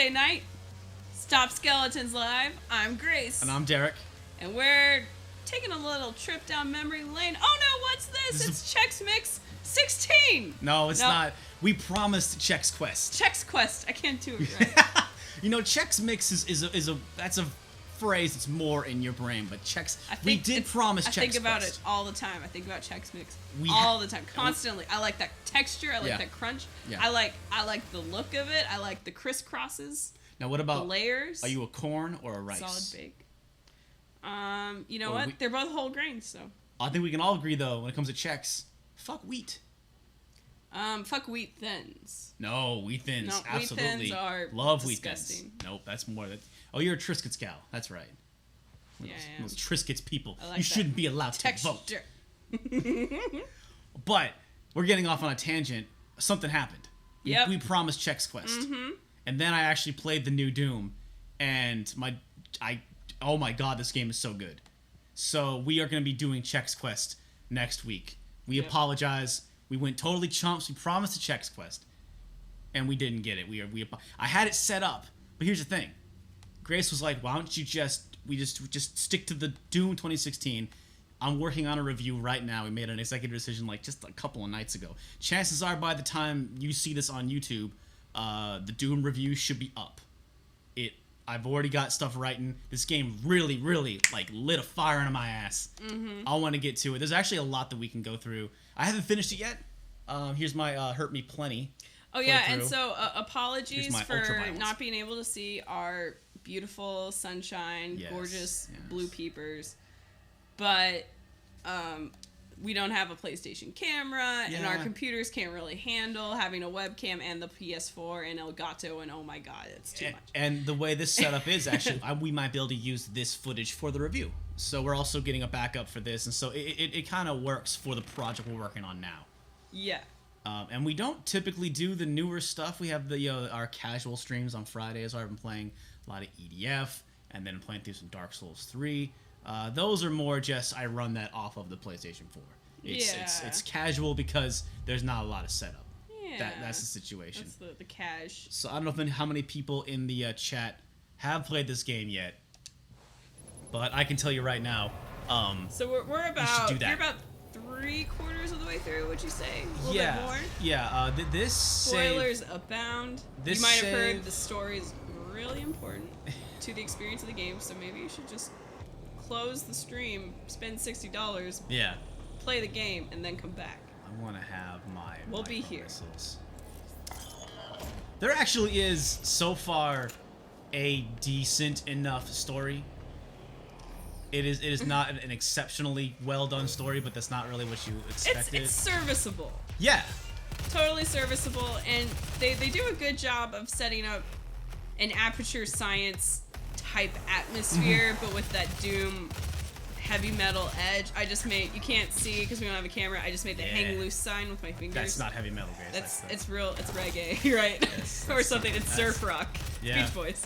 Thursday night. Stop Skeletons Live. I'm Grace. And I'm Derek. And we're taking a little trip down memory lane. Oh no, what's this? It's Chex Mix 16. No, it's not. We promised Chex Quest. Chex Quest. I can't do it right. You know, Chex Mix is a that's a phrase that's more in your brain, but we did promise Chex Quest. I think about it all the time. I think about Chex Mix all the time, constantly. I like that texture. I like that crunch. Yeah. I like the look of it. I like the crisscrosses. Now, what about the layers? Are you a corn or a rice? Solid bake. You know what? They're both whole grains, so. I think we can all agree though when it comes to Chex. Fuck wheat. Fuck wheat thins. No, wheat thins. No, absolutely. Wheat thins are love disgusting. Wheat thins. Nope, that's more. Oh, you're a Triscuits gal. That's right. Those Triscuits people. Like you shouldn't be allowed to vote. But we're getting off on a tangent. Something happened. Yep. We promised Chex Quest. Mm-hmm. And then I actually played the new Doom, and oh my god, this game is so good. So we are going to be doing Chex Quest next week. We apologize. We went totally chumps. We promised a Chex Quest, and we didn't get it. I had it set up, but here's the thing. Grace was like, "Why don't you just stick to the Doom 2016?" I'm working on a review right now. We made an executive decision like just a couple of nights ago. Chances are, by the time you see this on YouTube, the Doom review should be up. I've already got stuff writing. This game really, really like lit a fire under my ass. Mm-hmm. I want to get to it. There's actually a lot that we can go through. I haven't finished it yet. Here's my Hurt Me Plenty. Oh yeah, and so apologies for not being able to see our beautiful sunshine, gorgeous blue peepers, but we don't have a PlayStation camera, and our computers can't really handle having a webcam and the PS4 and Elgato, and oh my god, it's too much. And the way this setup is, actually, we might be able to use this footage for the review. So we're also getting a backup for this, and so it kind of works for the project we're working on now. Yeah. And we don't typically do the newer stuff. We have our casual streams on Fridays where I've been playing a lot of EDF, and then playing through some Dark Souls 3. Those are more just I run that off of the PlayStation 4. It's casual because there's not a lot of setup. Yeah. That's the situation. That's the cash. So I don't know how many people in the chat have played this game yet, but I can tell you right now. So we're about you're about 3/4 of the way through. Would you say? A little bit more. Yeah. This spoilers abound. You might have heard the story is really important to the experience of the game, so maybe you should just close the stream, spend $60, play the game, and then come back. I want to have We'll be here. Missiles. There actually is, so far, a decent enough story. It is not an exceptionally well done story, but that's not really what you expected. It's serviceable. Yeah. Totally serviceable, and they do a good job of setting up an Aperture Science type atmosphere, but with that Doom heavy metal edge. I just made, you can't see because we don't have a camera, I just made the hang loose sign with my fingers. That's not heavy metal, Grace. It's reggae, you're right. Yes, or something, it's surf rock. Yeah. Beach Boys.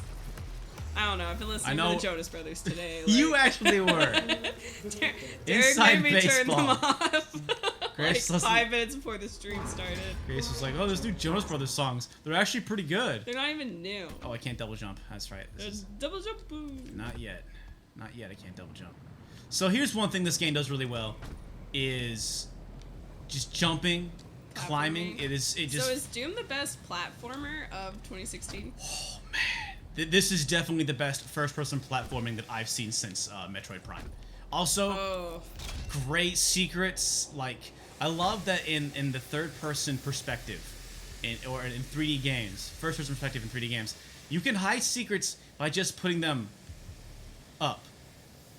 I don't know, I've been listening to the Jonas Brothers today. Like. You actually were. Derek made me turn them off. Grace, like 5 minutes before the stream started. Grace was like, oh, those new Jonas Brothers songs, they're actually pretty good. They're not even new. Oh, I can't double jump. That's right. Double jump. Boom. Not yet. Not yet, I can't double jump. So here's one thing this game does really well, is just jumping, climbing. So is Doom the best platformer of 2016? Oh, man. This is definitely the best first-person platforming that I've seen since Metroid Prime. Also, great secrets. Like, I love that in the third-person perspective, or in 3D games, first-person perspective in 3D games, you can hide secrets by just putting them up.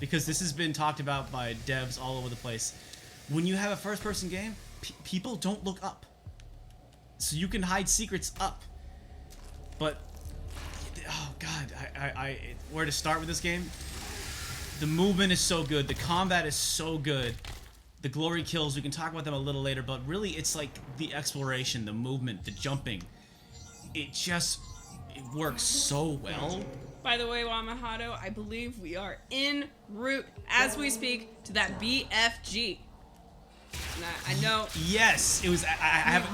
Because this has been talked about by devs all over the place. When you have a first-person game, people don't look up. So you can hide secrets up. But, oh god, where to start with this game? The movement is so good. The combat is so good. The glory kills, we can talk about them a little later, but really it's like the exploration, the movement, the jumping. It works so well. By the way, Wamahado, I believe we are en route, as we speak, to that BFG. And I know. Yes, it was. I have.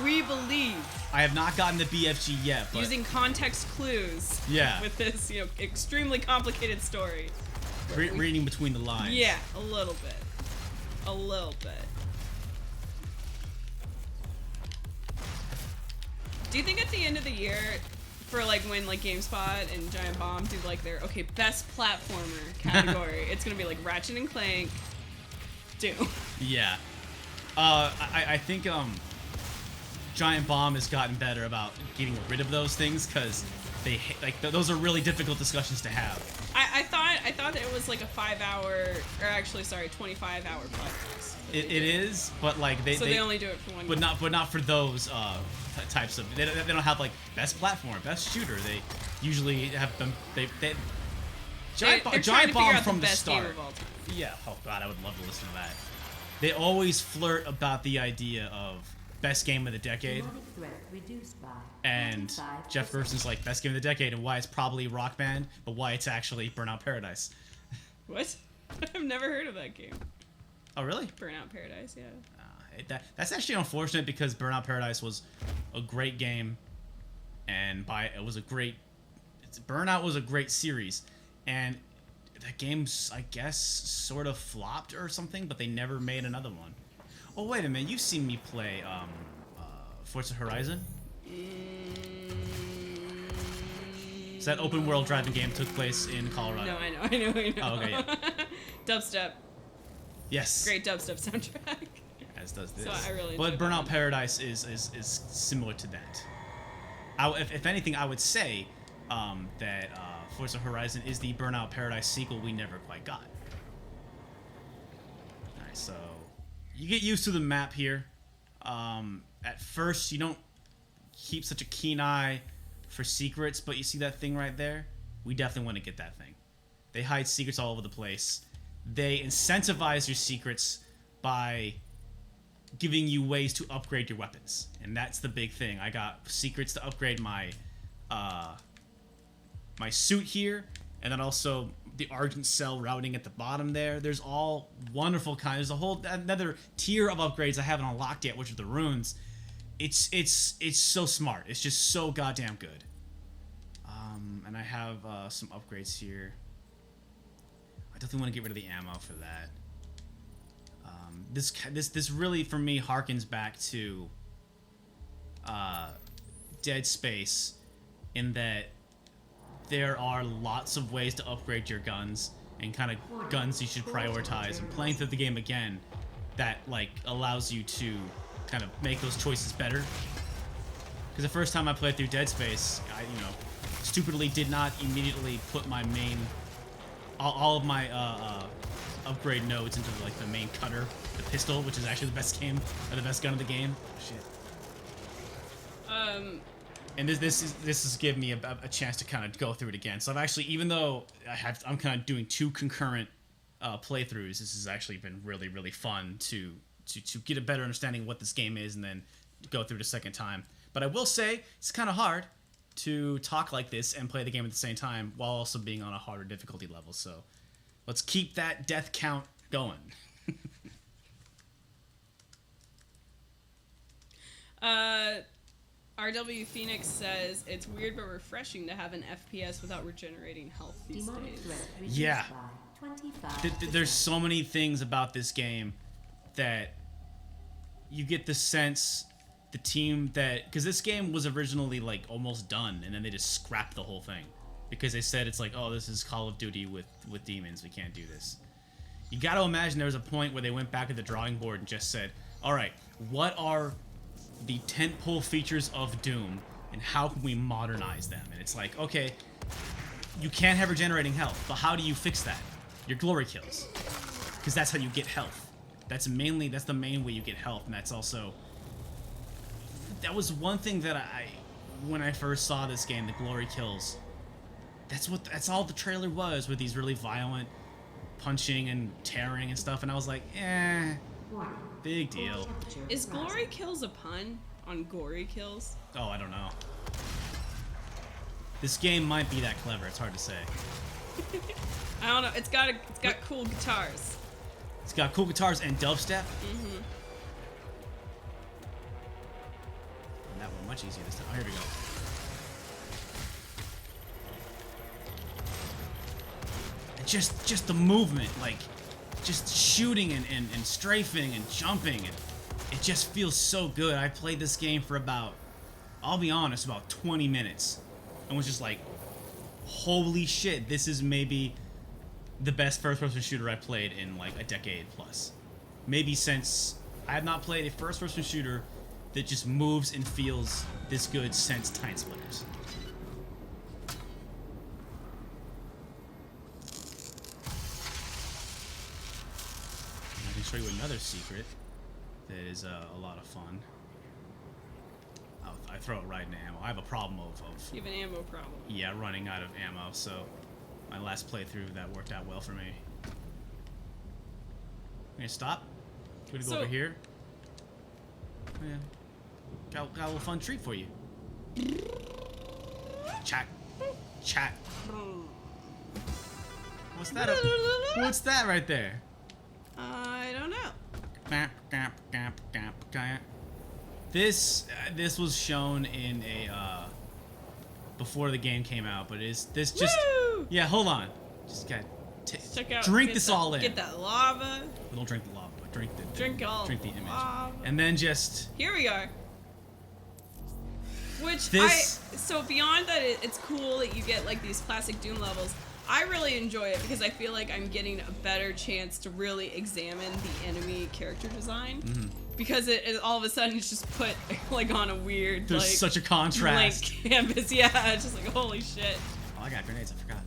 We believe. I have not gotten the BFG yet. But using context clues. Yeah. With this, extremely complicated story. Reading between the lines. Yeah, a little bit. A little bit. Do you think at the end of the year, for like when like GameSpot and Giant Bomb do like their best platformer category, it's gonna be like Ratchet and Clank, Doom. Yeah. I think Giant Bomb has gotten better about getting rid of those things because they those are really difficult discussions to have. I thought it was like a 25-hour podcast. It is, but like they only do it for one. But not for those types of. They don't have like best platform, best shooter. They usually have them. Giant Bomb from the start. Yeah. Oh god, I would love to listen to that. They always flirt about the idea of best game of the decade. And Jeff Gerson's like best game of the decade, and why it's probably Rock Band, but why it's actually Burnout Paradise. What? I've never heard of that game. Oh really? Burnout Paradise, yeah. That's actually unfortunate because Burnout Paradise was a great game, and Burnout was a great series, and that game, I guess, sort of flopped or something, but they never made another one. Oh wait a minute, you've seen me play Forza Horizon? So that open world driving game took place in Colorado. No, I know. Oh, okay, yeah. Dubstep. Yes. Great dubstep soundtrack. As does this. So I really but Burnout Paradise is similar to that. If anything, I would say that Forza Horizon is the Burnout Paradise sequel we never quite got. Alright, so you get used to the map here. At first, you don't keep such a keen eye for secrets, but you see that thing right there? We definitely want to get that thing. They hide secrets all over the place. They incentivize your secrets by giving you ways to upgrade your weapons, and that's the big thing. I got secrets to upgrade my my suit here, and then also the Argent Cell routing at the bottom there. There's all wonderful kinds. There's a whole another tier of upgrades I haven't unlocked yet, which are the runes. It's so smart. It's just so goddamn good. And I have some upgrades here. I definitely want to get rid of the ammo for that. This really for me harkens back to Dead Space, in that there are lots of ways to upgrade your guns and kind of guns you should prioritize. And playing through the game again, that like allows you to kind of make those choices better. Because the first time I played through Dead Space, I stupidly did not immediately put my main all of my upgrade nodes into like the main cutter, the pistol, which is actually the best gun of the game. Shit. And this is giving me a chance to kind of go through it again. So I've actually, even though I'm kind of doing two concurrent playthroughs, this has actually been really, really fun to get a better understanding of what this game is and then go through it a second time. But I will say it's kind of hard to talk like this and play the game at the same time while also being on a harder difficulty level. So let's keep that death count going. RW Phoenix says it's weird but refreshing to have an FPS without regenerating health these days. Yeah. There's so many things about this game that you get the sense the team that, because this game was originally like almost done and then they just scrapped the whole thing because they said it's like, oh, this is Call of Duty with demons, we can't do this. You got to imagine there was a point where they went back to the drawing board and just said, all right, what are the tentpole features of Doom and how can we modernize them? And it's like, okay, you can't have regenerating health, but how do you fix that? Your glory kills, because that's how you get health. That's the main way you get health, and that's also, that was one thing that when I first saw this game, the glory kills, that's all the trailer was, with these really violent punching and tearing and stuff, and I was like, big deal. Is glory kills a pun on gory kills? Oh, I don't know. This game might be that clever, it's hard to say. I don't know, it's got cool guitars. It's got cool guitars and dubstep. that one much easier this time. Oh, here we go. And just the movement, like, just shooting and strafing and jumping, and it just feels so good. I played this game for about, I'll be honest, about 20 minutes, and was just like, holy shit, this is maybe the best first-person shooter I played in like a decade plus. Maybe since I have not played a first-person shooter that just moves and feels this good since Time Splitters. I can show you another secret that is a lot of fun. I throw it right into ammo. I have a problem of you have an ammo problem. Yeah, running out of ammo, so my last playthrough that worked out well for me. I'm gonna stop. I'm gonna go over here. Yeah. Got a little fun treat for you. Chat. Chat. What's that? What's that right there? I don't know. This was shown in a before the game came out, but is this just? Woo! Yeah, hold on. Just got check out. Drink this all in. Get that lava. Don't drink the lava, but drink the image, lava. and then just. Here we are. Which so beyond that, it's cool that you get like these classic Doom levels. I really enjoy it because I feel like I'm getting a better chance to really examine the enemy character design. Mm-hmm. Because it all of a sudden it's just put like on a weird There's like such a contrast. Blank canvas. Yeah, it's just like holy shit. Oh, I got grenades. I forgot.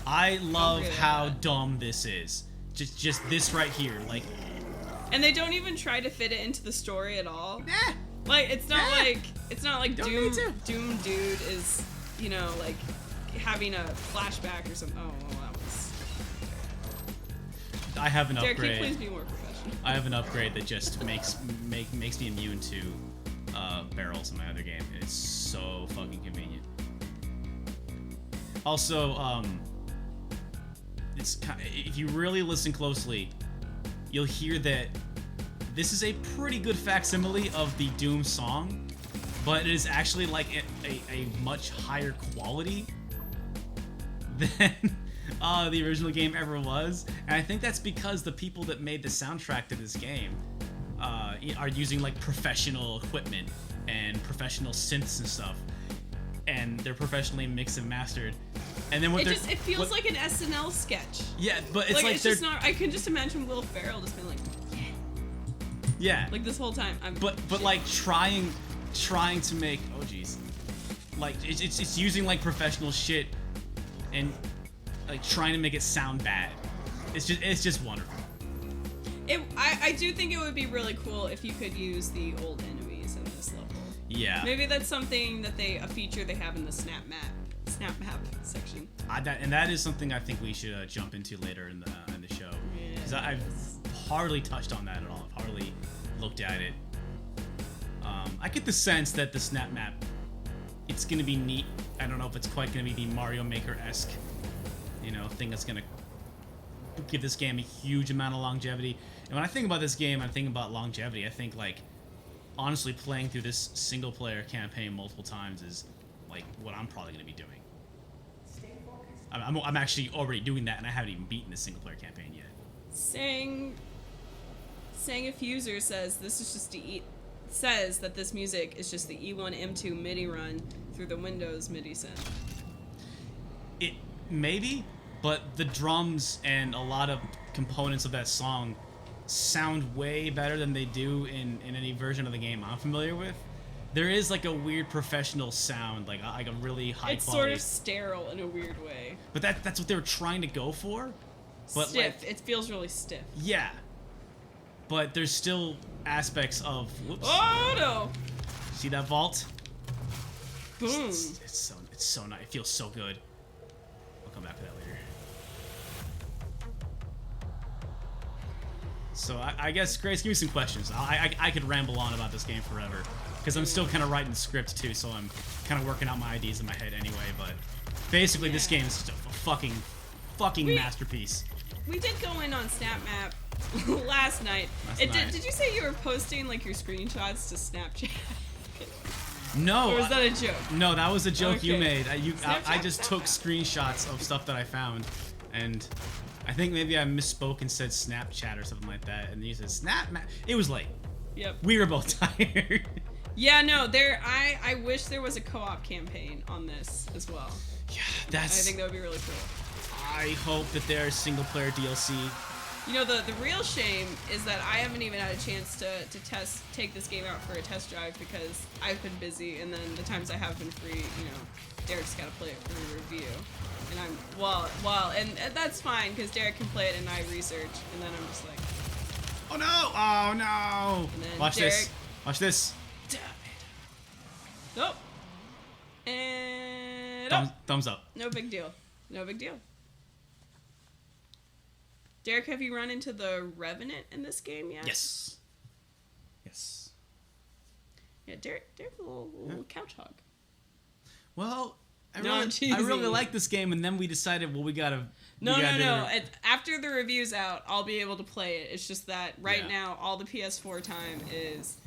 I love how dumb this is. Just this right here, like. And they don't even try to fit it into the story at all. Nah. Like it's not like Doom dude is, you know, like having a flashback or something. Oh, well, that was. I have an upgrade. Derek, can you please be more professional? I have an upgrade that just makes me immune to barrels in my other game. It's so fucking convenient. Also, if you really listen closely, you'll hear that this is a pretty good facsimile of the Doom song, but it is actually like a much higher quality than the original game ever was. And I think that's because the people that made the soundtrack to this game are using like professional equipment and professional synths and stuff, and they're professionally mixed and mastered. And then it feels like an SNL sketch. Yeah, but it's like it's just not. I can just imagine Will Ferrell just being like, yeah, like this whole time. But like trying to make, oh geez, like it's using like professional shit and like trying to make it sound bad. It's just wonderful. I do think it would be really cool if you could use the old enemies in this level. Yeah. Maybe that's something that a feature they have in the snap map section. And that is something I think we should jump into later in the show. Because I've hardly touched on that at all. I've hardly looked at it. I get the sense that the snap map, it's gonna be neat. I don't know if it's quite gonna be the Mario Maker-esque, you know, thing that's gonna give this game a huge amount of longevity. And when I think about this game, I'm thinking about longevity. I think like honestly playing through this single player campaign multiple times is like what I'm probably gonna be doing. I'm actually already doing that, and I haven't even beaten the single player campaign yet. Sang a Fuser says this is just says that this music is just the E1M2 MIDI run through the Windows MIDI synth. It maybe, but the drums and a lot of components of that song sound way better than they do in any version of the game I'm familiar with. There is like a weird professional sound, like a really high quality. It's sort of sterile in a weird way. But that's what they were trying to go for. But stiff. It feels really stiff. Yeah. But there's still aspects of. Whoops. Oh no! See that vault? Boom. It's so nice. It feels so good. I'll come back to that later. So I guess, Grace, give me some questions. I could ramble on about this game forever, because I'm still kind of writing the script too, so I'm kind of working out my ideas in my head anyway. But basically, this game is just a fucking masterpiece. We did go in on Snap Map last night. Did you say you were posting like your screenshots to Snapchat? No. Or was that a joke? No, that was a joke Okay. you made. I just Snapchat. took screenshots of stuff that I found, and I think maybe I misspoke and said Snapchat or something like that, and you said Snapchat. It was late. Yep. We were both tired. Yeah, no, I wish there was a co-op campaign on this as well. Yeah, I think that would be really cool. I hope that there's single-player DLC. You know, the real shame is that I haven't even had a chance to take this game out for a test drive because I've been busy, and then the times I have been free, you know, Derek's got to play it for a review. And and that's fine because Derek can play it and I research, and then I'm just like, Oh no! Oh no! And then Watch Derek- this. Watch this. damn it. Nope. And Thumbs up. no big deal. No big deal. Derek, have you run into the Revenant in this game yet? Yes. Yes. Yeah, Derek's a little couch hog. Well, I No, I'm really teasing. like this game, and then we decided, well, we gotta. No. do the- After the review's out, I'll be able to play it. It's just that right Yeah. now, all the PS4 time is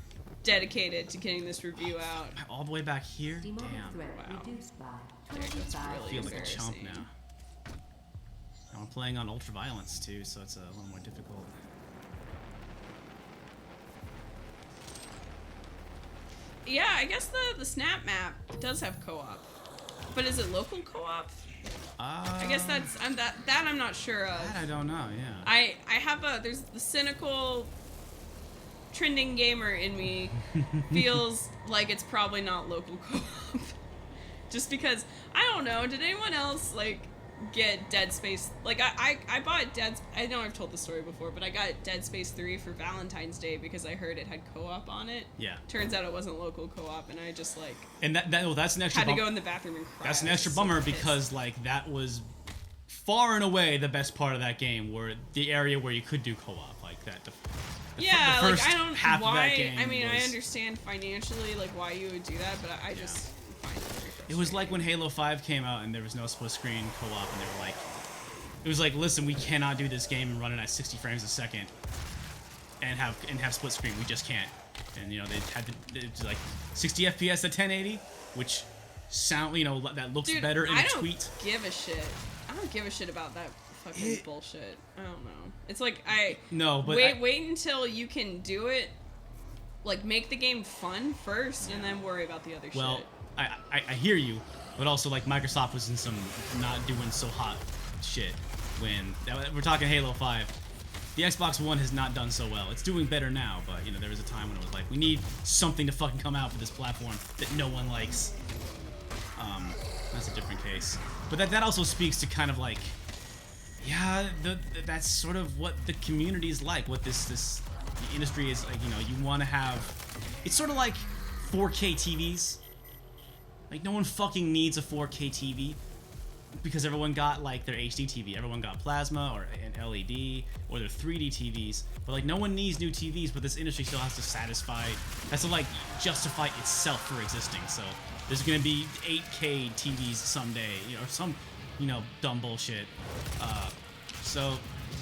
dedicated to getting this review out. Am I all the way back here? Demonic Damn. threat Wow. reduced by Derek, that's 25%. really I feel like a chump embarrassing. now. I'm playing on ultraviolence too, so it's a little more difficult. Yeah, I guess the Snap map does have co-op, but is it local co-op? I guess that's I'm not sure of. That I don't know. Yeah. I have there's the cynical trending gamer in me feels like it's probably not local co-op. Just because I don't know, did anyone else like get Dead Space? Like I bought I know I've told the story before, but I got Dead Space 3 for Valentine's Day because I heard it had co-op on it. Yeah. Turns out it wasn't local co-op, and I just like And that's an extra. had to go in the bathroom and cry. That's an I was extra so bummer pissed. because like that was far and away the best part of that game, were the area where you could do co-op like that. Yeah, the first like I don't half why. of that game I mean, I was- understand financially like why you would do that, but I just find it very It was like frustrating. when Halo 5 came out and there was no split screen co-op, and they were like, it was like, listen, we cannot do this game and run it at 60 frames a second and have split screen. We just can't. And you know, they had to like 60 FPS at 1080, which sound, you know, that looks Dude, better in I a don't tweet. give a shit. I don't give a shit about that fucking It- bullshit. I don't know. It's like No, but wait until you can do it. Like make the game fun first, and then worry about the other well, shit. I hear you, but also like Microsoft was in some not doing so hot shit when we're talking Halo 5. The Xbox One has not done so well. It's doing better now, but you know there was a time when it was like we need something to fucking come out for this platform that no one likes. That's a different case. But that also speaks to kind of like, yeah, that's sort of what the community is like. What the industry is like. You know, you want to have. It's sort of like 4K TVs. Like, no one fucking needs a 4K TV because everyone got, like, their HD TV. Everyone got plasma or an LED or their 3D TVs. But, like, no one needs new TVs, but this industry still has to like, justify itself for existing. So, there's gonna be 8K TVs someday, you know, or some, you know, dumb bullshit. So,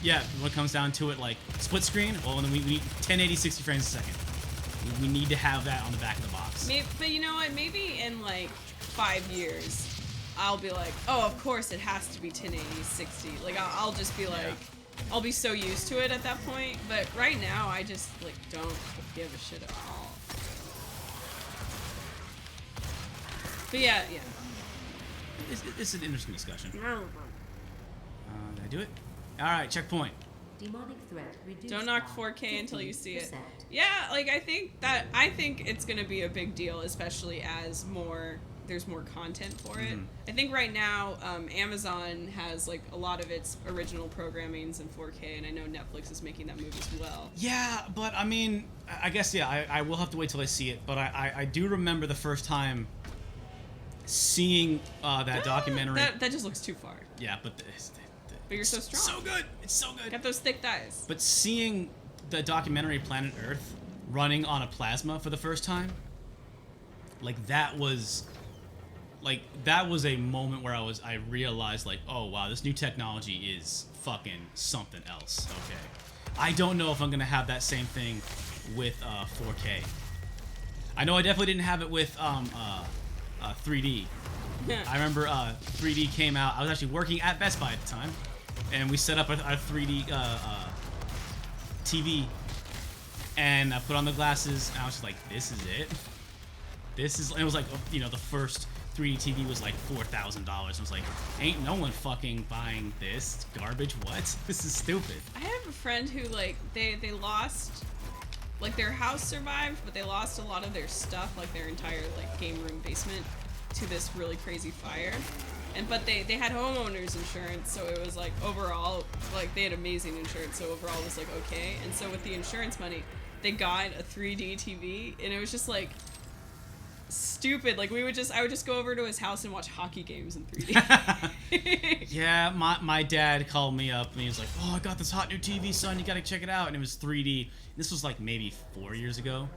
yeah, when it comes down to it, like, split screen, well, then we need 1080, 60 frames a second. We need to have that on the back of the box. But you know what? Maybe in like 5 years, I'll be like, oh, of course it has to be 1080, 60. Like I'll just be like, I'll be so used to it at that point. But right now, I just like don't give a shit at all. But yeah. It's an interesting discussion. Did I do it? All right, checkpoint. Demonic threat reduced Don't knock by 4K until you see it. 50%. Yeah, like I think it's gonna be a big deal, especially as there's more content for it. I think right now Amazon has like a lot of its original programming's in 4K, and I know Netflix is making that move as well. Yeah, but I mean, I guess I will have to wait till I see it. But I do remember the first time seeing that documentary. That just looks too far. Yeah, but But you're so strong. so good. It's so good. Got those thick thighs. But seeing the documentary Planet Earth running on a plasma for the first time, like that was a moment where I realized like, oh wow, this new technology is fucking something else. Okay, I don't know if I'm gonna have that same thing with 4K. I know I definitely didn't have it with 3D. I remember 3D came out. I was actually working at Best Buy at the time, and we set up a 3D TV, and I put on the glasses, and I was just like, "This is it. This is." And it was like, you know, the first 3D TV was like $4,000. I was like, "Ain't no one fucking buying this garbage. What? This is stupid." I have a friend who like they lost. Like, their house survived, but they lost a lot of their stuff, like their entire like game room basement, to this really crazy fire. But they had homeowners insurance, so it was like overall, like they had amazing insurance, so overall it was like okay. And so with the insurance money, they got a 3D TV, and it was just like stupid. Like I would just go over to his house and watch hockey games in 3D. Yeah, my dad called me up and he was like, "Oh, I got this hot new TV, son. You gotta check it out." And it was 3D. This was like maybe 4 years ago.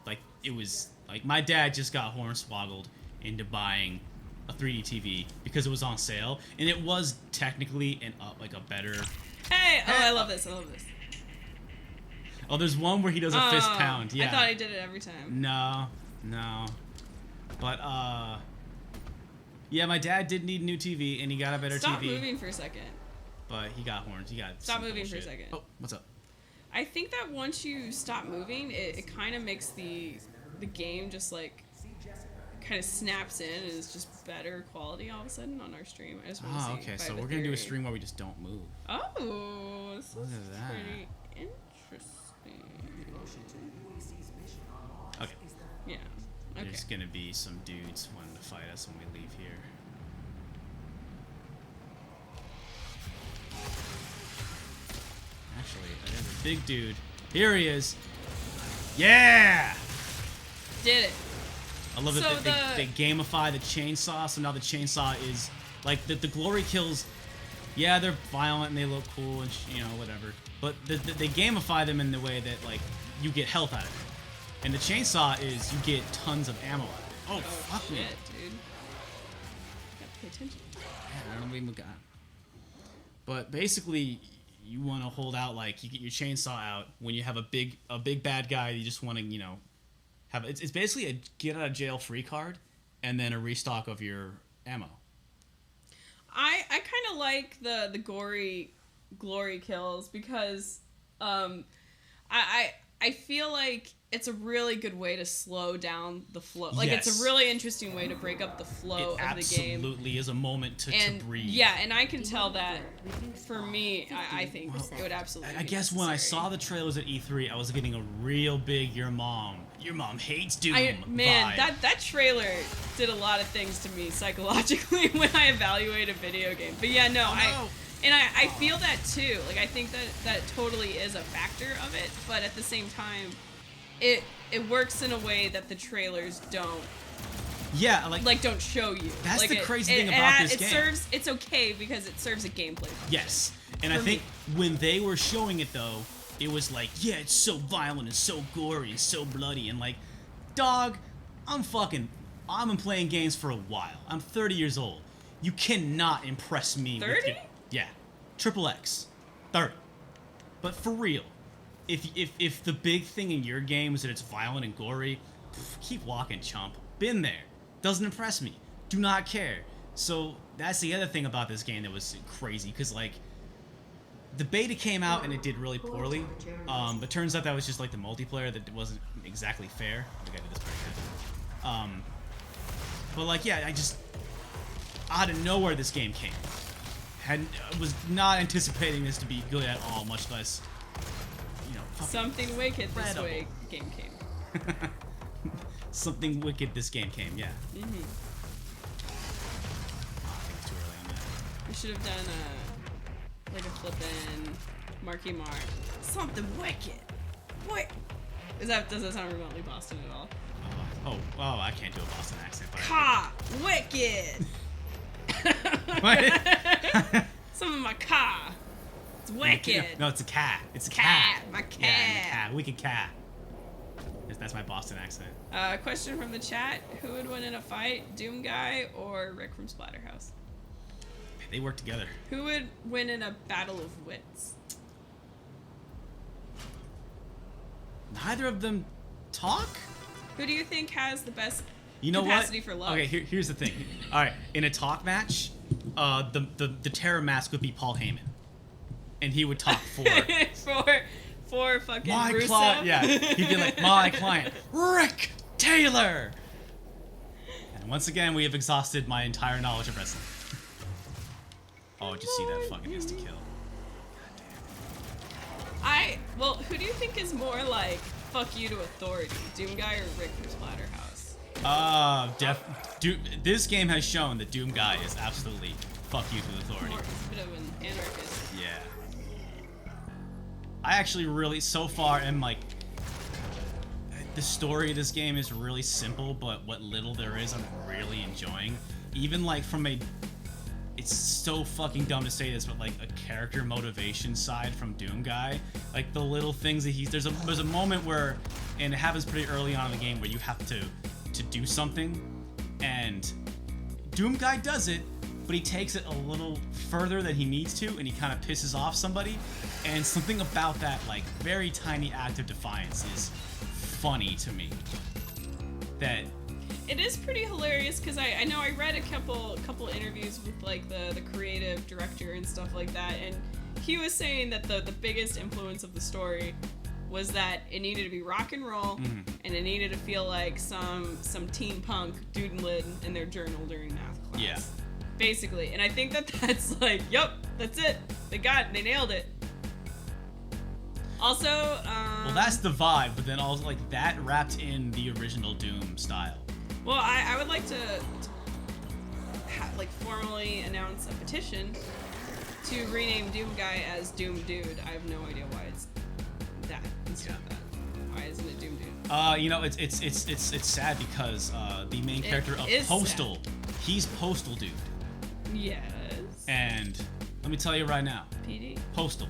Like it was like my dad just got hornswoggled into buying a 3D TV because it was on sale, and it was technically like a better. Hey! Oh, I love this. I love this. Oh, there's one where he does a fist pound. Yeah. I thought he did it every time. No. But yeah, my dad did need a new TV, and he got a better TV. Stop moving for a second. But he got horns. He got. Stop moving for a second. Oh, what's up? I think that once you stop moving, it kind of makes the game just like kind of snaps in, and it's just better quality all of a sudden on our stream. I just want to see. Okay, so we're gonna do a stream where we just don't move. Oh, this Look is at that. pretty interesting. Okay. Yeah. Okay. There's gonna be some dudes wanting to fight us when we leave here. Actually, there's a big dude. Here he is. Yeah! Did it. I love that they gamify the chainsaw, so now the chainsaw is like the glory kills. Yeah, they're violent and they look cool and you know whatever, but they gamify them in the way that like you get health out of it, and the chainsaw is you get tons of ammo out of it. Oh fuck shit, me, dude. Gotta pay attention. Yeah, I don't even got. But basically, you want to hold out like you get your chainsaw out when you have a big bad guy. You just want to have it's basically a get out of jail free card, and then a restock of your ammo. I kind of like the gory glory kills because I feel like it's a really good way to slow down the flow. Like Yes. it's a really interesting way to break up the flow of the game. It absolutely is a moment to breathe. Yeah, and I can tell that for me, I think it would absolutely. I be guess when I necessary. saw the trailers at E3, I was getting a real big your mom hates Doom Man, vibe. that trailer did a lot of things to me psychologically when I evaluate a video game. But yeah, no, I feel that too. Like I think that totally is a factor of it, but at the same time, it works in a way that the trailers don't. Yeah, like don't show you. That's like the crazy thing about this game. It's okay because it serves a gameplay. Yes, and I think when they were showing it though, it was like, yeah, it's so violent and so gory and so bloody and like, dog, I've been playing games for a while. I'm 30 years old. You cannot impress me. 30? Yeah, triple X, 30. But for real, if the big thing in your game is that it's violent and gory, keep walking, chump. Been there. Doesn't impress me. Do not care. So that's the other thing about this game that was crazy, because like the beta came out and it did really poorly. But turns out that was just like the multiplayer that wasn't exactly fair. We gotta do this part again. But like yeah, I just out of nowhere this game came. Was not anticipating this to be good at all, much less something wicked this way game came. Something wicked this game came, yeah. Mm-hmm. I think it's too early on that. We should have done like a flippin' Marky Mark. Something wicked. What? Does that sound remotely Boston at all? Oh, I can't do a Boston accent. Wicked. What? Some of my car. It's wicked. No, it's a cat. It's a cat. My cat. Yeah, the cat. Wicked cat. That's my Boston accent. Question from the chat: who would win in a fight, Doom Guy or Rick from Splatterhouse? They work together. Who would win in a battle of wits? Neither of them talk? Who do you think has the best capacity for love? Okay, here's the thing. All right, in a talk match, the terror mask would be Paul Heyman, and he would talk for for fucking my Russo. client. Yeah, he'd be like, my client, Rick Taylor. And once again, we have exhausted my entire knowledge of wrestling. Oh, just see that fucking insta kill. Well, who do you think is more like fuck you to authority, Doom Guy or Rick from Splatterhouse? This game has shown that Doom Guy is absolutely fuck you to authority. He's a bit of an anarchist. Yeah. I actually really, so far, am like, the story of this game is really simple, but what little there is, I'm really enjoying. Even like from a, it's so fucking dumb to say this, but like a character motivation side from Doom Guy, like the little things that there's a moment where, and it happens pretty early on in the game, where you have to do something, and Doom Guy does it, but he takes it a little further than he needs to, and he kind of pisses off somebody, and something about that like very tiny act of defiance is funny to me. That it is pretty hilarious, because I know I read a couple interviews with like the creative director and stuff like that, and he was saying that the biggest influence of the story was that it needed to be rock and roll, and it needed to feel like some teen punk doodling in their journal during math class. Yeah. Basically, and I think that's like, yep, that's it. They nailed it. Also, well, that's the vibe, but then also like that wrapped in the original Doom style. Well, I would like to like formally announce a petition to rename Doom Guy as Doom Dude. I have no idea why it's that instead of that. Why isn't it Doom Dude? You know, it's sad because the main character of Postal, he's Postal Dude. Yes. And let me tell you right now, PD. Postal,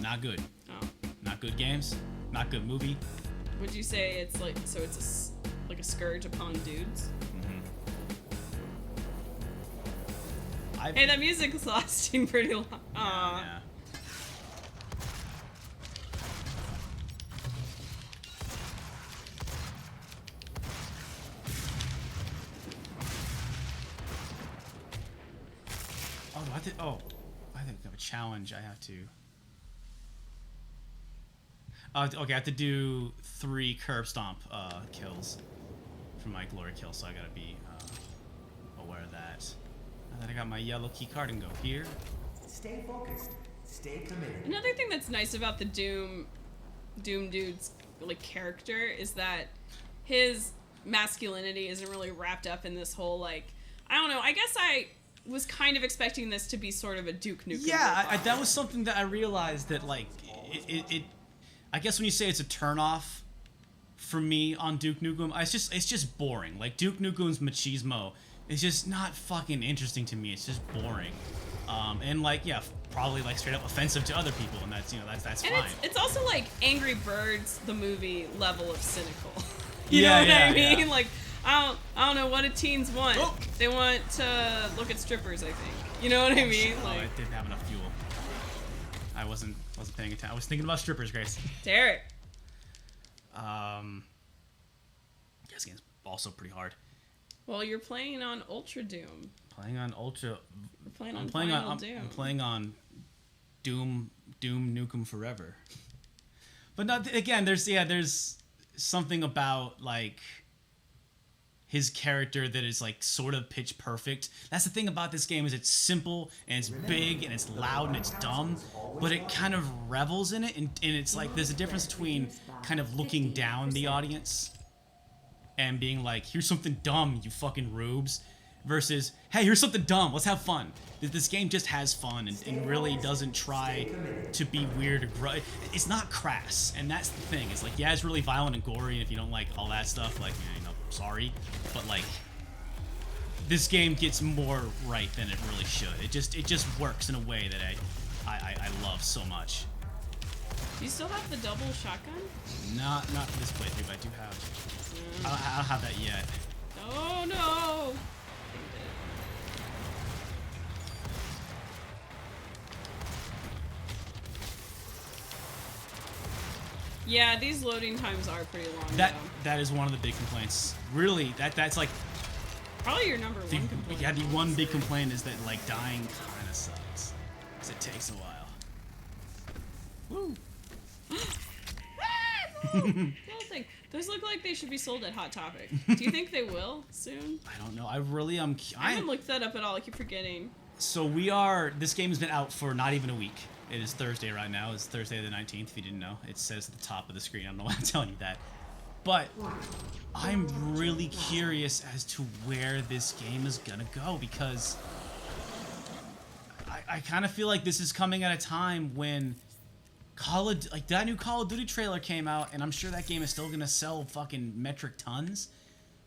not good. Oh. Not good games. Not good movie. Would you say it's like it's like a scourge upon dudes? Hey, that music is lasting pretty long. Aww. Yeah. I think I have a challenge. I have to. Okay, I have to do 3 curb stomp kills for my glory kill, so I gotta be aware of that. And then I got my yellow key card and go here. Stay focused. Stay committed. Another thing that's nice about the Doom Dude's like character is that his masculinity isn't really wrapped up in this whole like, I don't know. I guess I was kind of expecting this to be sort of a Duke Nukem. Yeah, that was something that I realized that like it I guess when you say it's a turnoff for me on Duke Nukem, it's just boring. Like Duke Nukem's machismo is just not fucking interesting to me. It's just boring. And like, yeah, probably like straight up offensive to other people, and that's, you know, that's and fine. It's also like Angry Birds, the movie level of cynical. You know what I mean? Yeah. Like, I don't know what do teens want. Oh. They want to look at strippers, I think. You know what I mean? Like, I didn't have enough fuel. I wasn't paying attention. I was thinking about strippers, Grace. Derek. This game's also pretty hard. Well, you're playing on Ultra Doom. Playing on Ultra. We're playing on Final Doom. I'm playing on Doom Nukem Forever. But not again. There's something about like his character that is like sort of pitch perfect. That's the thing about this game, is it's simple and it's big and it's loud and it's dumb, but it kind of revels in it, and it's like there's a difference between kind of looking down the audience and being like, here's something dumb, you fucking rubes, versus, hey, here's something dumb, let's have fun. This game just has fun and really doesn't try to be weird or it's not crass, and that's the thing. It's like, yeah, it's really violent and gory, and if you don't like all that stuff, like, you know, sorry, but like, this game gets more right than it really should. It just works in a way that I love so much. Do you still have the double shotgun? Not for this playthrough, but I do have. I don't have that yet. Oh no! Yeah, these loading times are pretty long. That is one of the big complaints. Really, that's like probably your number one complaint. Yeah, the one big complaint is that like dying kind of sucks, because it takes a while. Woo. Little thing. Those look like they should be sold at Hot Topic. Do you think they will soon? I don't know. I really am. I haven't looked that up at all. I keep forgetting. So this game has been out for not even a week. It is Thursday right now. It's Thursday the 19th, if you didn't know. It says at the top of the screen. I don't know why I'm telling you that. But I'm really curious as to where this game is gonna go, because I kind of feel like this is coming at a time when that new Call of Duty trailer came out, and I'm sure that game is still gonna sell fucking metric tons.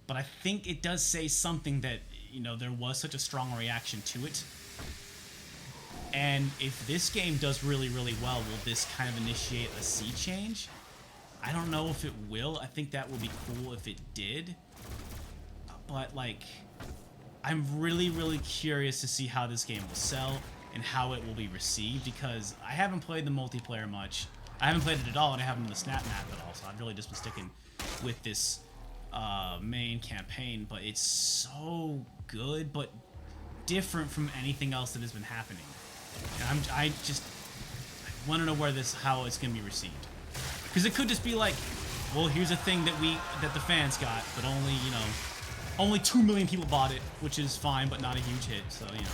But I think it does say something that, you know, there was such a strong reaction to it. And if this game does really, really well, will this kind of initiate a sea change? I don't know if it will. I think that would be cool if it did. But, like, I'm really, really curious to see how this game will sell and how it will be received, because I haven't played the multiplayer much. I haven't played it at all, and I haven't done the snap map at all, so I've really just been sticking with this main campaign. But it's so good, but different from anything else that has been happening. And I want to know how it's going to be received. Because it could just be like, well, here's a thing that the fans got, but only 2 million people bought it, which is fine, but not a huge hit. So, you know,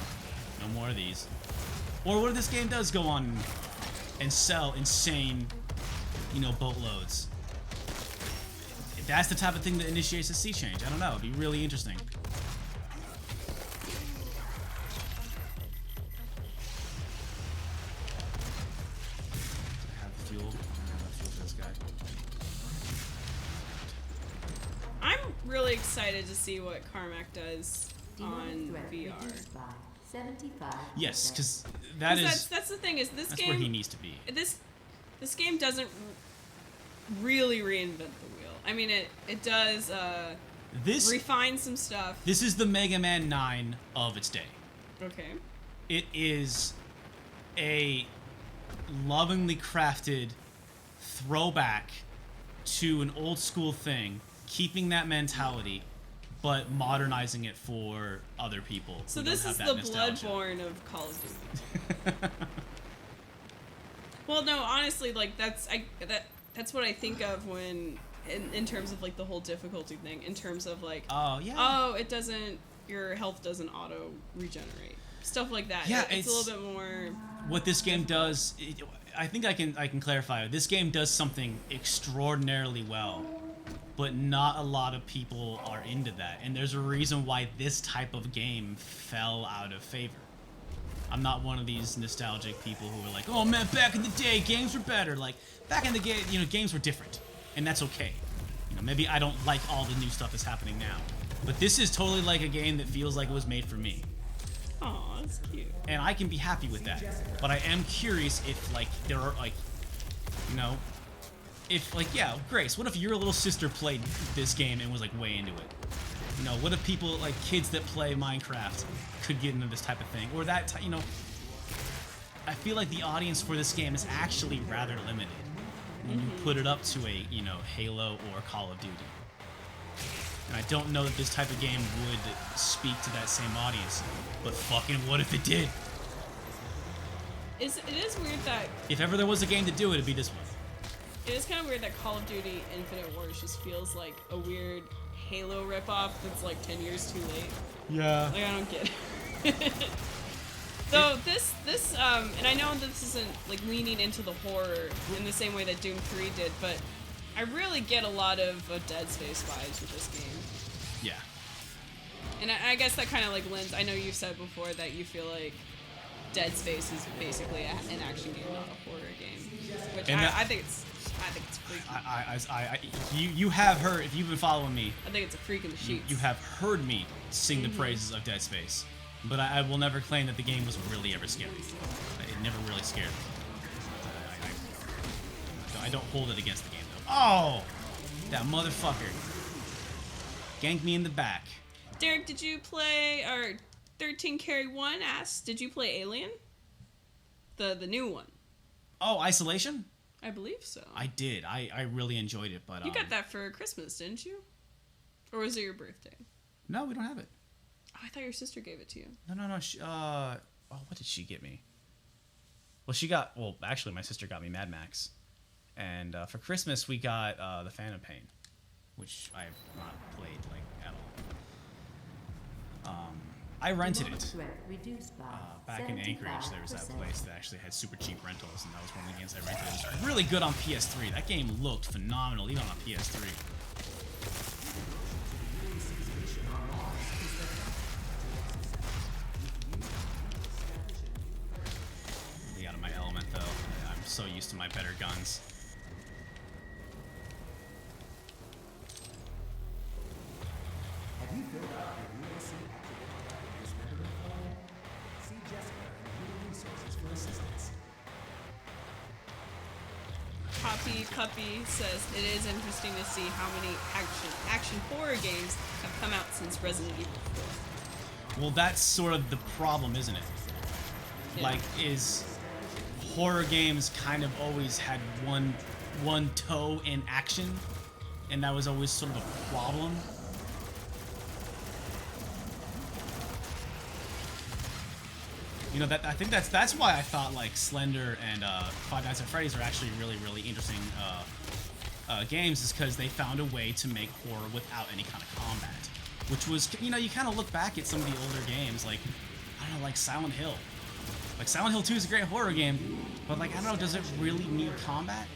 no more of these. Or what if this game does go on and sell insane, you know, boatloads? That's the type of thing that initiates a sea change. I don't know. It'd be really interesting. Really excited to see what Carmack does on VR. Yes, because that's the thing is this game. That's where he needs to be. This game doesn't really reinvent the wheel. I mean, it does refine some stuff. This is the Mega Man 9 of its day. Okay. It is a lovingly crafted throwback to an old school thing, keeping that mentality, but modernizing it for other people. So this is the Bloodborne of Call of Duty. Well, no, honestly, like that's what I think of when in terms of like the whole difficulty thing. In terms of like, your health doesn't auto regenerate, stuff like that. Yeah, it's a little bit more. What this game does, I think I can clarify. This game does something extraordinarily well, but not a lot of people are into that. And there's a reason why this type of game fell out of favor. I'm not one of these nostalgic people who are like, oh man, back in the day, games were better. Like, back in the day, you know, games were different. And that's okay. You know, maybe I don't like all the new stuff that's happening now. But this is totally like a game that feels like it was made for me. Aw, that's cute. And I can be happy with that. But I am curious if, like, there are, like, you know, if, like, yeah, Grace, what if your little sister played this game and was, like, way into it? You know, what if people, like, kids that play Minecraft could get into this type of thing? Or that, you know, I feel like the audience for this game is actually rather limited when you put it up to a, you know, Halo or Call of Duty. And I don't know that this type of game would speak to that same audience. But fucking what if it did? It is weird that... If ever there was a game to do it, it'd be this one. It is kind of weird that Call of Duty Infinite Wars just feels like a weird Halo ripoff that's like 10 years too late. Yeah. Like, I don't get it. So this and I know this isn't like leaning into the horror in the same way that Doom 3 did, but I really get a lot of Dead Space vibes with this game. Yeah. And I guess that kind of like lends. I know you've said before that you feel like Dead Space is basically an action game, not a horror game, which I think it's freaky. You have heard, if you've been following me, I think it's a freak in the sheets. You have heard me sing the praises of Dead Space, but I will never claim that the game was really ever scary. It never really scared me. I don't hold it against the game though. Oh, that motherfucker ganked me in the back. Derek, did you play, or 13 Carry 1 asks, did you play Alien? The new one. Oh, Isolation? I believe so. I did. I really enjoyed it, but you got that for Christmas, didn't you? Or was it your birthday? No, we don't have it. Oh, I thought your sister gave it to you. No. What did she get me? Well, actually, my sister got me Mad Max, and for Christmas we got the Phantom Pain, which I have not played at all. I rented it back in Anchorage. There was that place that actually had super cheap rentals, and that was one of the games I rented. It was really good on PS3. That game looked phenomenal, even on PS3. Be out of my element, though. I'm so used to my better guns. Have you filled out your UAC activity dismemberment form? See Jessica and human resources for assistance. Puppy says it is interesting to see how many action horror games have come out since Resident Evil 4. Well, that's sort of the problem, isn't it? Yeah. Is horror games kind of always had one toe in action, and that was always sort of a problem. You know, I think that's why I thought Slender and Five Nights at Freddy's are actually really interesting games, is because they found a way to make horror without any kind of combat, which was, you know, you kind of look back at some of the older games, I don't know, like Silent Hill. Silent Hill 2 is a great horror game, but I don't know, does it really need combat?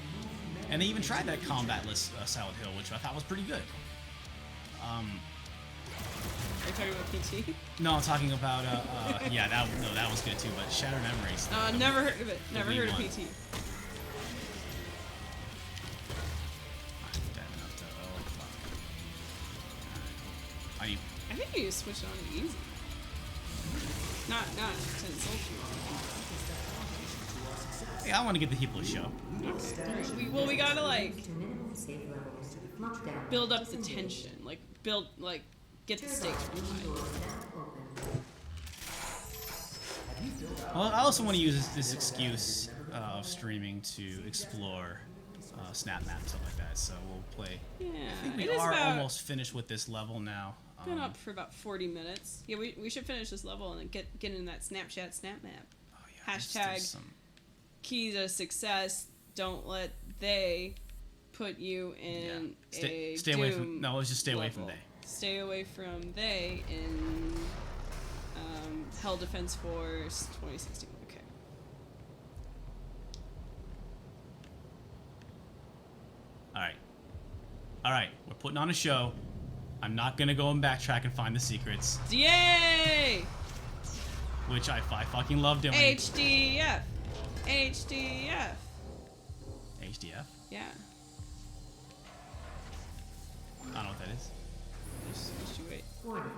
And they even tried that combatless Silent Hill, which I thought was pretty good. Are you talking about PT? No, I'm talking about yeah, that was good too. But Shattered Memories. Never heard of it. Never heard of PT. I think you switched on to easy. Not to insult you. Hey, I want to give the people a show. Okay. We gotta build up the tension, get the stakes really high. Well, I also want to use this excuse of streaming to explore snap map and stuff like that. So we'll play. Yeah, I think we are almost finished with this level now. Been up for about 40 minutes. Yeah, we should finish this level and get in that Snapchat snap map. Oh, yeah, Hashtag key to success. Don't let they put you in stay away from. No, let's just stay away from they. Stay away from they in Hell Defense Force 2016. Okay. All right. We're putting on a show. I'm not gonna go and backtrack and find the secrets. Yay! Which I fucking love doing. HDF. HDF? Yeah. I don't know what that is. Just you wait. Warning.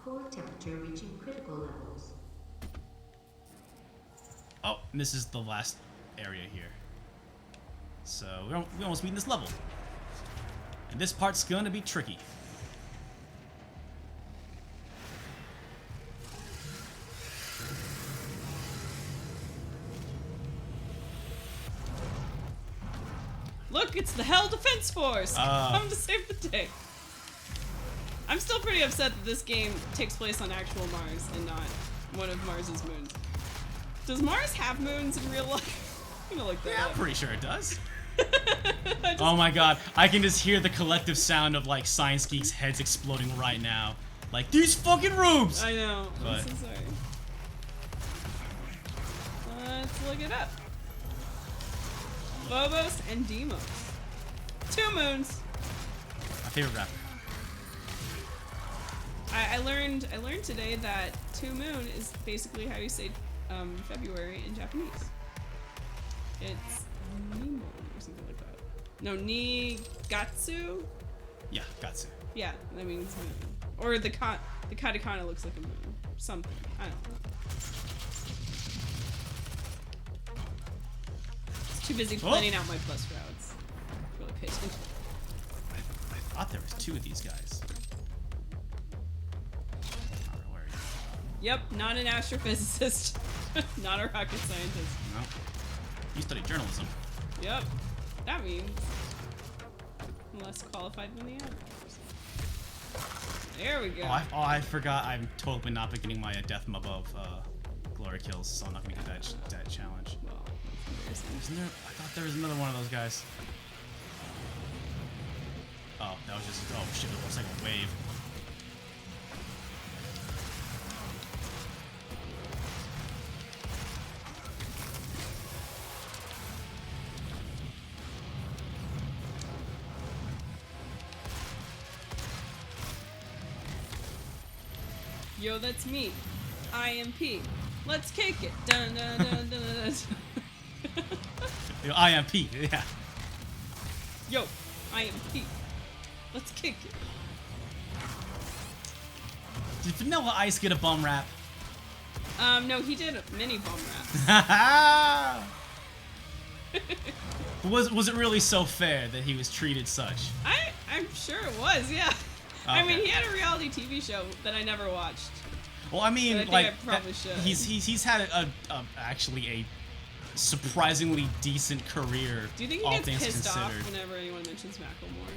Core temperature reaching critical levels. Oh, and this is the last area here. So we almost beat this level. And this part's gonna be tricky. Look, it's the Hell Defense Force! Come to save the day. I'm still pretty upset that this game takes place on actual Mars and not one of Mars's moons. Does Mars have moons in real life? I'm gonna look that up. I'm pretty sure it does. Oh my god, I can just hear the collective sound of science geeks' heads exploding right now. These fucking rooms! I know. I'm so sorry. Let's look it up. Phobos and Deimos. 2 moons. My favorite rapper. I learned today that 2 moon is basically how you say February in Japanese. It's Nimo or something like that. No, Nigatsu? Yeah, Gatsu. Yeah, that means moon. Or the katakana looks like a moon. Something. I don't know. Too busy planning out my bus routes. Really pay attention. I thought there was 2 of these guys. Where are you? Yep, not an astrophysicist. Not a rocket scientist. No. You study journalism. Yep. that means less qualified than the others. There we go. I forgot. I'm totally not beginning my death mob of glory kills, so I'm not gonna get that challenge. Well, isn't there? I thought there was another one of those guys. Oh, that was just. Oh shit! It looks like a wave. Yo, that's me. IMP. Let's kick it. Dun dun dun dun dun. Yo, IMP. Yeah. Yo, IMP. Let's kick it. Did Vanilla Ice get a bum rap? No, he did a mini bum rap. Was it really so fair that he was treated such? I'm sure it was, yeah. Okay. I mean, he had a reality TV show that I never watched. Well, I mean, I think like I probably should. He's had actually a surprisingly decent career. Do you think he all gets things pissed considered. off whenever anyone mentions Macklemore?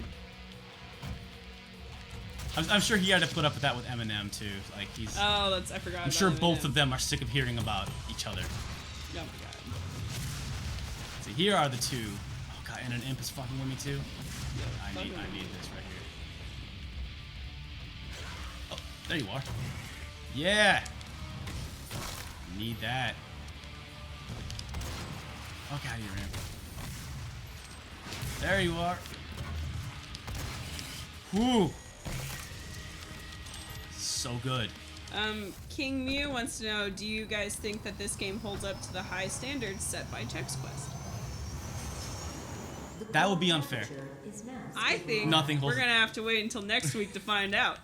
I'm sure he had to put up with that with Eminem too. Like he's. Oh, I forgot. I'm sure Eminem. both of them are sick of hearing about each other. Oh my god. So here are the two. Oh god, and an imp is fucking with me too. Yeah, I need this right here. Oh, there you are. Yeah. Need that. Fuck out of here, imp. There you are. Whew. So good. King Mew wants to know, do you guys think that this game holds up to the high standards set by Chex Quest? That would be unfair. I think Nothing holds we're gonna have to wait until next week to find out.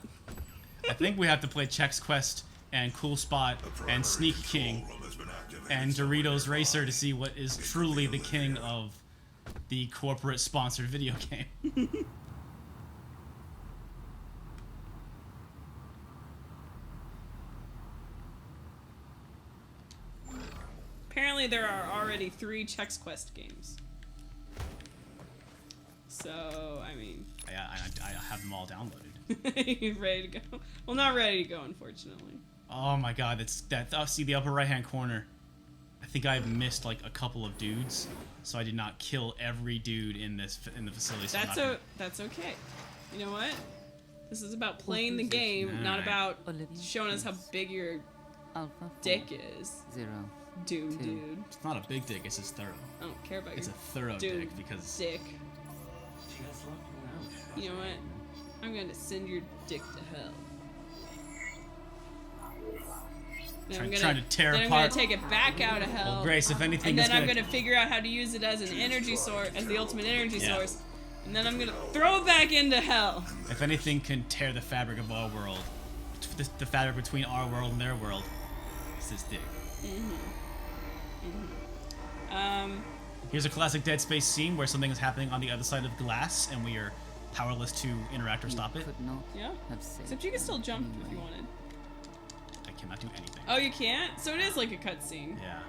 I think we have to play Chex Quest and Cool Spot and Sneak King and Doritos Racer to see what is truly the king of the corporate sponsored video game. Apparently there are already 3 Chex Quest games. So, I mean... I have them all downloaded. You ready to go? Well, not ready to go, unfortunately. Oh my god, see the upper right hand corner. I think I've missed like a couple of dudes, so I did not kill every dude in the facility. So That's okay. You know what? This is about playing the game, not about showing us how big your dick is. 0. Doom, dude. It's not a big dick, it's just thorough. I don't care about It's your a thorough dick because dick. You know what? I'm gonna send your dick to hell. trying to tear then apart. I'm gonna take it back out of hell. Well, Grace, if anything, and then I'm gonna figure out how to use it as an energy source, as the ultimate energy source, and then I'm gonna throw it back into hell. If anything can tear the fabric of our world, the fabric between our world and their world, it's this dick. Here's a classic Dead Space scene where something is happening on the other side of glass, and we are powerless to interact or stop it. Yeah. Except you can still jump if you wanted. I cannot do anything. Oh, you can't? So it is like a cutscene. Yeah.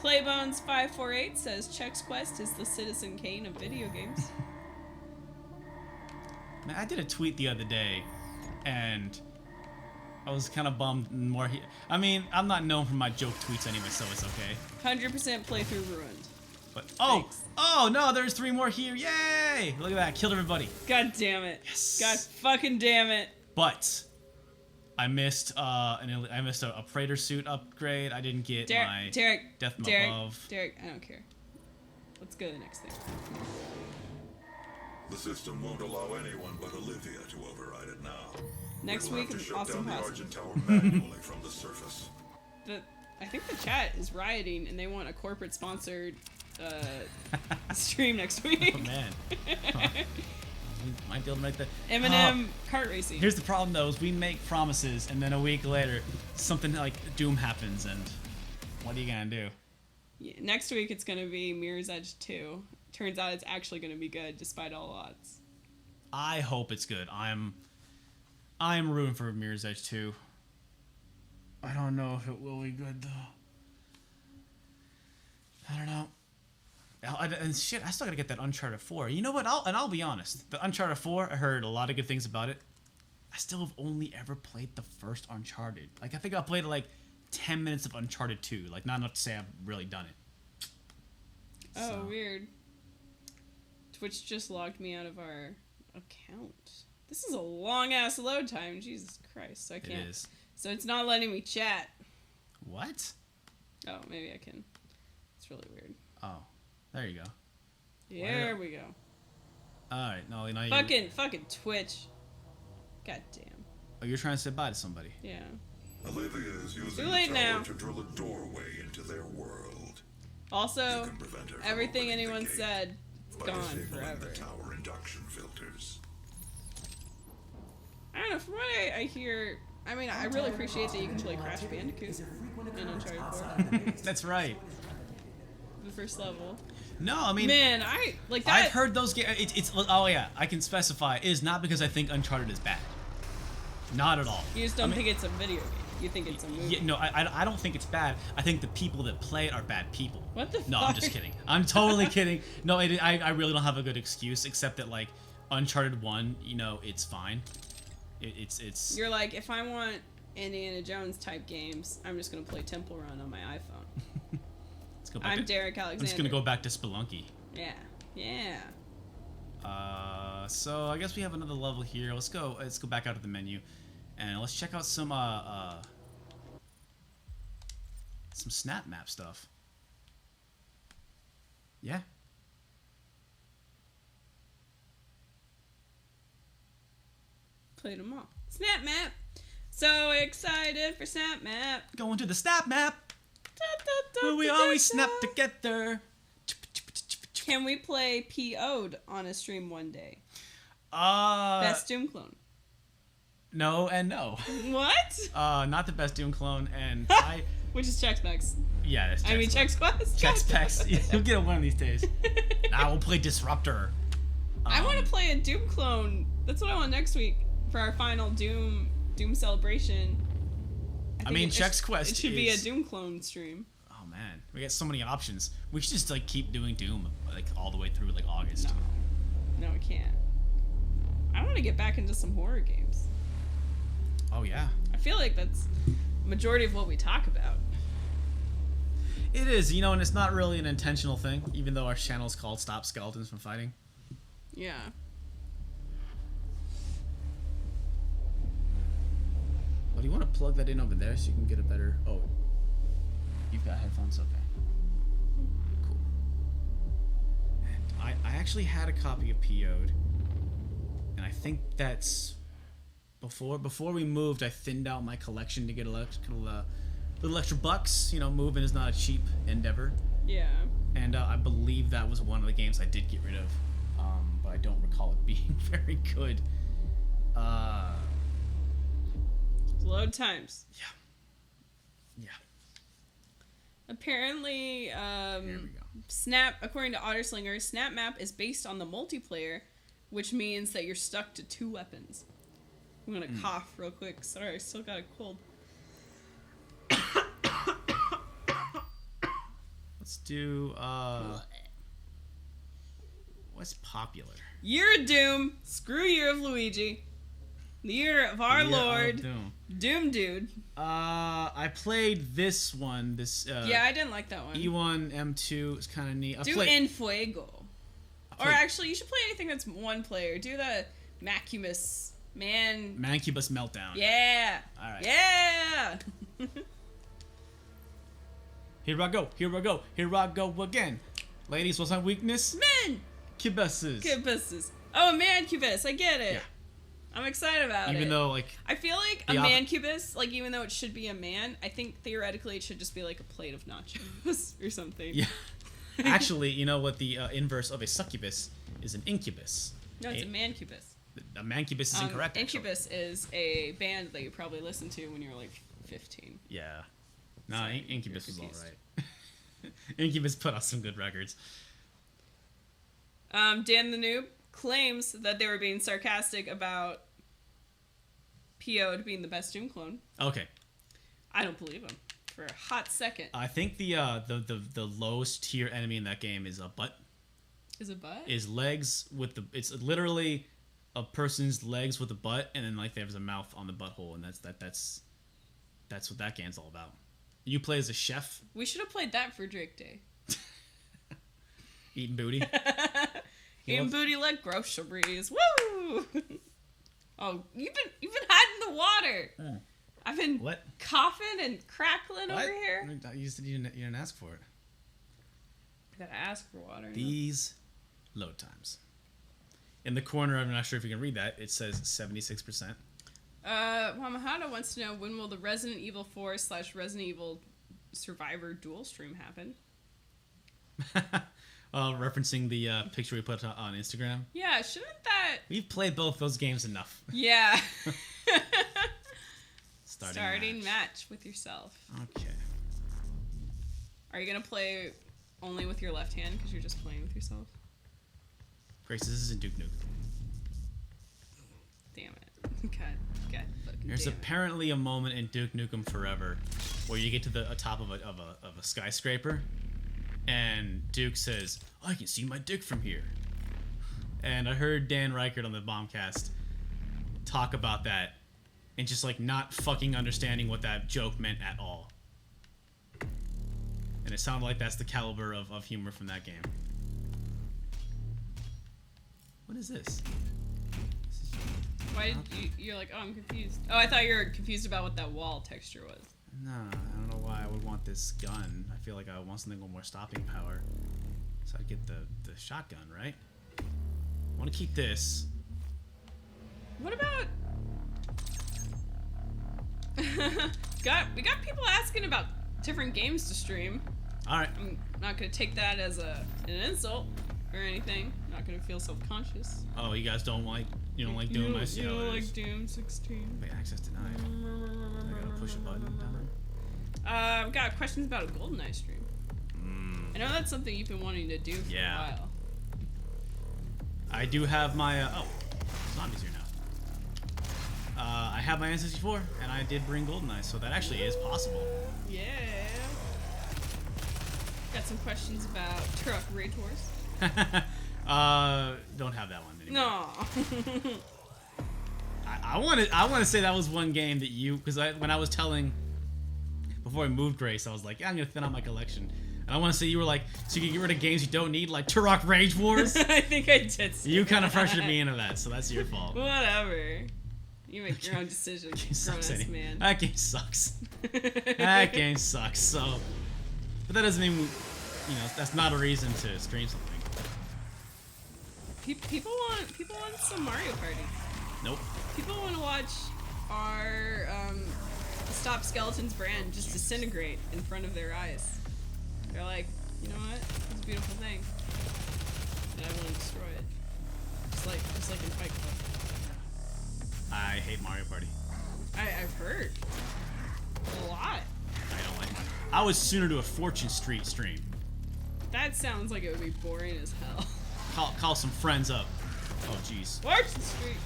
Claybones548 says Chex Quest is the Citizen Kane of video games. Man, I did a tweet the other day, and I was kind of bummed. I mean, I'm not known for my joke tweets anyway, so it's okay. 100% playthrough ruined. But Thanks. oh no, there's 3 more here! Yay! Look at that, killed everybody. God damn it! Yes. God fucking damn it! But I missed a Praetor suit upgrade. I didn't get my death above. Derek, I don't care. Let's go to the next thing. The system won't allow anyone but Olivia to override it now. Next We'll week, have to an shut awesome down the house. Argent Tower manually from the surface. I think the chat is rioting, and they want a corporate sponsored stream next week. Oh man. We might be able to make that. Eminem kart racing. Here's the problem though, is we make promises and then a week later something like Doom happens, and what are you gonna do? Yeah, next week it's gonna be Mirror's Edge 2. Turns out it's actually gonna be good despite all odds. I hope it's good. I'm rooting for Mirror's Edge 2. I don't know if it will be good though. I don't know. And shit, I still gotta get that Uncharted 4. You know what? I'll be honest. The Uncharted 4, I heard a lot of good things about it. I still have only ever played the first Uncharted. Like, I think I played like 10 minutes of Uncharted 2. Like, not enough to say I've really done it. Oh, weird. Twitch just logged me out of our account. This is a long-ass load time. Jesus Christ. So I can't. It is. So it's not letting me chat. What? Oh, maybe I can. It's really weird. Oh. There you go. There we go. Alright, no, now you... Fucking Twitch. God damn. Oh, you're trying to say bye to somebody. Yeah. Olivia is using Too late the tower now. to drill a doorway into their world. Also, everything anyone said is gone forever. The tower induction filters. I don't know, from what I hear... I mean, I really appreciate that you can play Crash Bandicoot in Uncharted 4. That's right. The first level. No, I mean, man, I like that. I've heard those games. It's oh yeah, I can specify. It is not because I think Uncharted is bad. Not at all. You just don't think it's a video game. You think it's a movie. Yeah, no, I don't think it's bad. I think the people that play it are bad people. What the fuck? No, I'm just kidding. I'm totally kidding. No, I really don't have a good excuse except that like Uncharted 1, you know, it's fine. It's. You're like, if I want Indiana Jones type games, I'm just gonna play Temple Run on my iPhone. I'm Derek Alexander. I'm just gonna go back to Spelunky. Yeah, yeah. So I guess we have another level here. Let's go back out of the menu, and let's check out some snap map stuff. Yeah. Played them all. Snap map. So excited for snap map. Going to the snap map. Where we always snap together. Can we play PO'd on a stream one day? Best Doom clone. No and no. What? Not the best Doom clone, and which is Chex Specs. Yeah, that's Chex. I mean Chex Quest. Chex Specs. You'll get it one of these days. Now we'll play Disruptor. I want to play a Doom clone. That's what I want next week for our final Doom celebration. I mean, Chex Quest. It should be a Doom clone stream. Oh man, we got so many options. We should just like keep doing Doom like all the way through like August. No, we can't. I want to get back into some horror games. Oh yeah. I feel like that's the majority of what we talk about. It is, you know, and it's not really an intentional thing, even though our channel is called Stop Skeletons from Fighting. Yeah. Well, do you want to plug that in over there so you can get a better... Oh, you've got headphones? Okay. Cool. And I actually had a copy of PO'd, and I think that's... Before we moved, I thinned out my collection to get a little extra bucks. You know, moving is not a cheap endeavor. Yeah. And I believe that was one of the games I did get rid of, but I don't recall it being very good. Load times. Yeah. Apparently, Here we go. Snap, according to Otterslinger, Snap Map is based on the multiplayer, which means that you're stuck to 2 weapons. I'm gonna cough real quick. Sorry, I still got a cold. Let's do, what's popular? Year of Doom. Screw Year of Luigi. The year of our Lord. Doom Dude. I played this one. Yeah, I didn't like that one. E1, M2 is kind of neat. En Fuego. Or actually, you should play anything that's one player. Do the Mancubus Meltdown. Yeah. All right. Yeah. Here I go again. Ladies, what's my weakness? Men. Cubuses. Oh, a Mancubus. I get it. Yeah. I'm excited about it. Even though, like... I feel like a Mancubus, like, even though it should be a man, I think theoretically it should just be like a plate of nachos or something. Yeah. Actually, you know what the inverse of a succubus is? An incubus. No, it's a Mancubus. A Mancubus is incorrect, Incubus is a band that you probably listened to when you were like 15. Yeah. No, Incubus was alright. Incubus put out some good records. Dan the Noob claims that they were being sarcastic about PO'd being the best Doom clone. Okay. I don't believe him. for a hot second. I think the lowest tier enemy in that game is a butt. Is a butt? Is legs with the... It's literally a person's legs with a butt, and then like there's a mouth on the butthole, and that's what that game's all about. You play as a chef. We should have played that for Drake Day. Eating booty. Eating booty like groceries. Woo! Oh, you've been hiding the water. I've been coughing and crackling over here. You didn't ask for it. I gotta ask for water. These load times. In the corner, I'm not sure if you can read that. It says 76%. Wamahana wants to know, when will the Resident Evil 4 / Resident Evil Survivor dual stream happen? Referencing the picture we put on Instagram. Yeah, shouldn't that... We've played both those games enough. Yeah. Starting match with yourself. Okay. Are you going to play only with your left hand because you're just playing with yourself? Grace, this isn't Duke Nukem. Damn it. God There's apparently a moment in Duke Nukem Forever where you get to the top of a skyscraper, and Duke says, "I can see my dick from here." And I heard Dan Reichert on the Bombcast talk about that, and just like not fucking understanding what that joke meant at all. And it sounded like that's the caliber of humor from that game. What is this? Why did you're like, oh, I'm confused. Oh, I thought you were confused about what that wall texture was. No, I don't know why I would want this gun. I feel like I want something with more stopping power. So I'd get the shotgun, right? I want to keep this. What about... we got people asking about different games to stream. Alright. I'm not going to take that as an insult or anything. I'm not going to feel self-conscious. Oh, you guys don't like... You don't like Doom? I see. You don't like Doom 16. Wait, access denied. I gotta push a button. I've got questions about a GoldenEye stream. I know that's something you've been wanting to do for a while. I do have my... oh, zombies here now. I have my N64, and I did bring GoldenEye, so that actually is possible. Yeah. Got some questions about Truck Rage Wars. Don't have that one anymore. No. I want to say that was one game that you, because when I was telling before I moved Grace, I was like, yeah, I'm gonna thin out my collection, and I want to say you were like, so you can get rid of games you don't need, like Turok Rage Wars. I think I did. You kind of pressured me into that, so that's your fault. Whatever. You make your own decisions, grown-ass man. That game sucks. That game sucks. So, but that doesn't mean, that's not a reason to stream something. People want some Mario Party. Nope. People want to watch our Stop Skeletons brand just disintegrate in front of their eyes. They're like, you know what? It's a beautiful thing, and I want to destroy it. Just like in Fight Club. I hate Mario Party. I've heard a lot. I don't like it. I would sooner do a Fortune Street stream. That sounds like it would be boring as hell. Call some friends up. Oh, jeez. Fortune Street.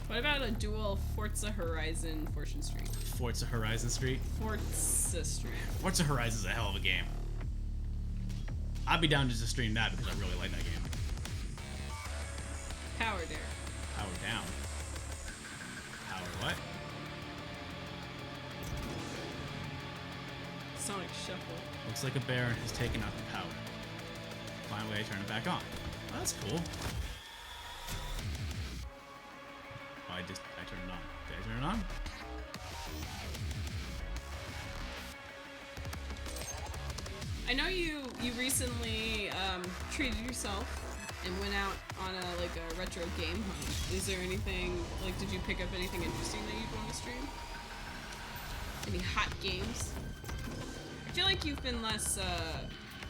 What about a dual Forza Horizon Fortune Street? Forza Horizon Street? Forza Street. Forza Horizon is a hell of a game. I'd be down just to stream that because I really like that game. Power Dare. Power down. Power what? Sonic Shuffle. Looks like a Baron has taken out the power. Find a way to turn it back on. Well, that's cool. Oh, I turned it on. Did I turn it on? I know you recently treated yourself and went out on a retro game hunt. Is there anything, did you pick up anything interesting that you'd want to stream? Any hot games? I feel like you've been less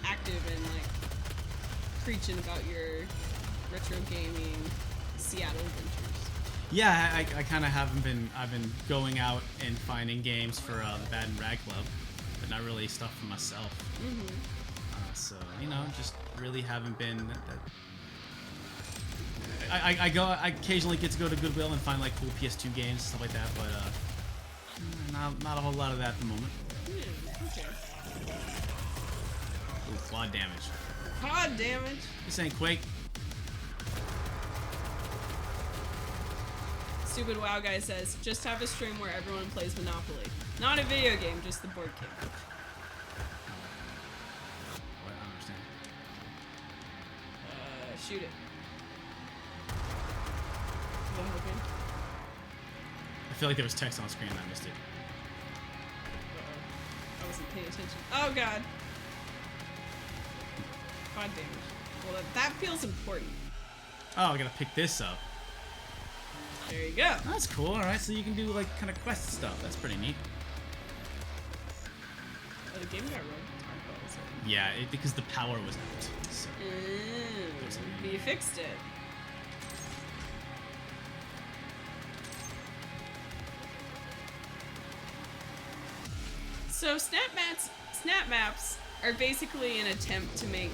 active in preaching about your retro gaming Seattle adventures. Yeah, I kind of haven't been. I've been going out and finding games for the Bad and Rag Club, but not really stuff for myself. Mm-hmm. So just really haven't been. I occasionally get to go to Goodwill and find cool PS2 games, stuff like that, but Not a whole lot of that at the moment. Okay. Ooh, quad damage. Quad damage. This ain't Quake. Stupid WoW guy says, just have a stream where everyone plays Monopoly. Not a video game, just the board game. What? I don't understand. Shoot it. One more game. I feel like there was text on screen and I missed it. I wasn't paying attention. Oh god. Quad damage. Well, that feels important. Oh, I gotta pick this up. There you go. That's cool. All right, so you can do like kind of quest stuff. That's pretty neat. Oh, the game got ruined. Yeah, because the power was out. So. But you fixed it. So snap maps are basically an attempt to make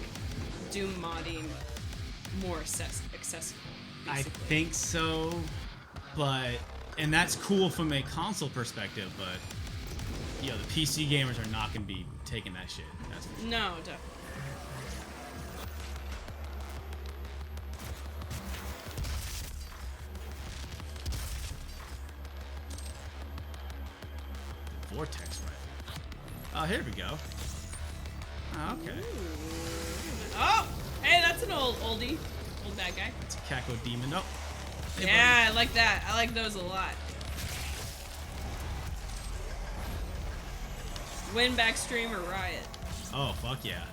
Doom modding more accessible. Basically. I think so, and that's cool from a console perspective, but the PC gamers are not gonna be taking that shit. That's for sure. No, definitely. Vortex rifle. Oh, here we go. Oh, okay. Ooh. Oh, hey, that's an oldie. Old bad guy. It's a Caco demon. Oh. Hey, yeah, buddy. I like that. I like those a lot. Win back stream or riot. Oh, fuck yeah.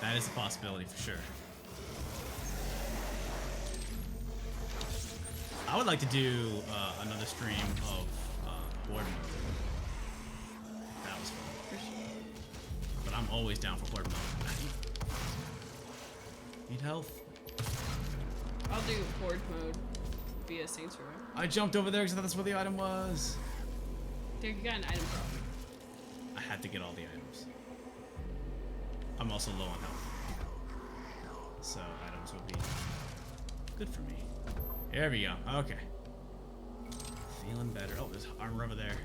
That is a possibility for sure. I would like to do another stream of Horde mode. That was fun. For sure. But I'm always down for Horde mode. Need health? I'll do Horde mode via Saints Row. I jumped over there because I thought that's where the item was. There, you got an item problem. I had to get all the items. I'm also low on health. So items will be good for me. There we go. Okay. Feeling better. Oh, there's armor over there.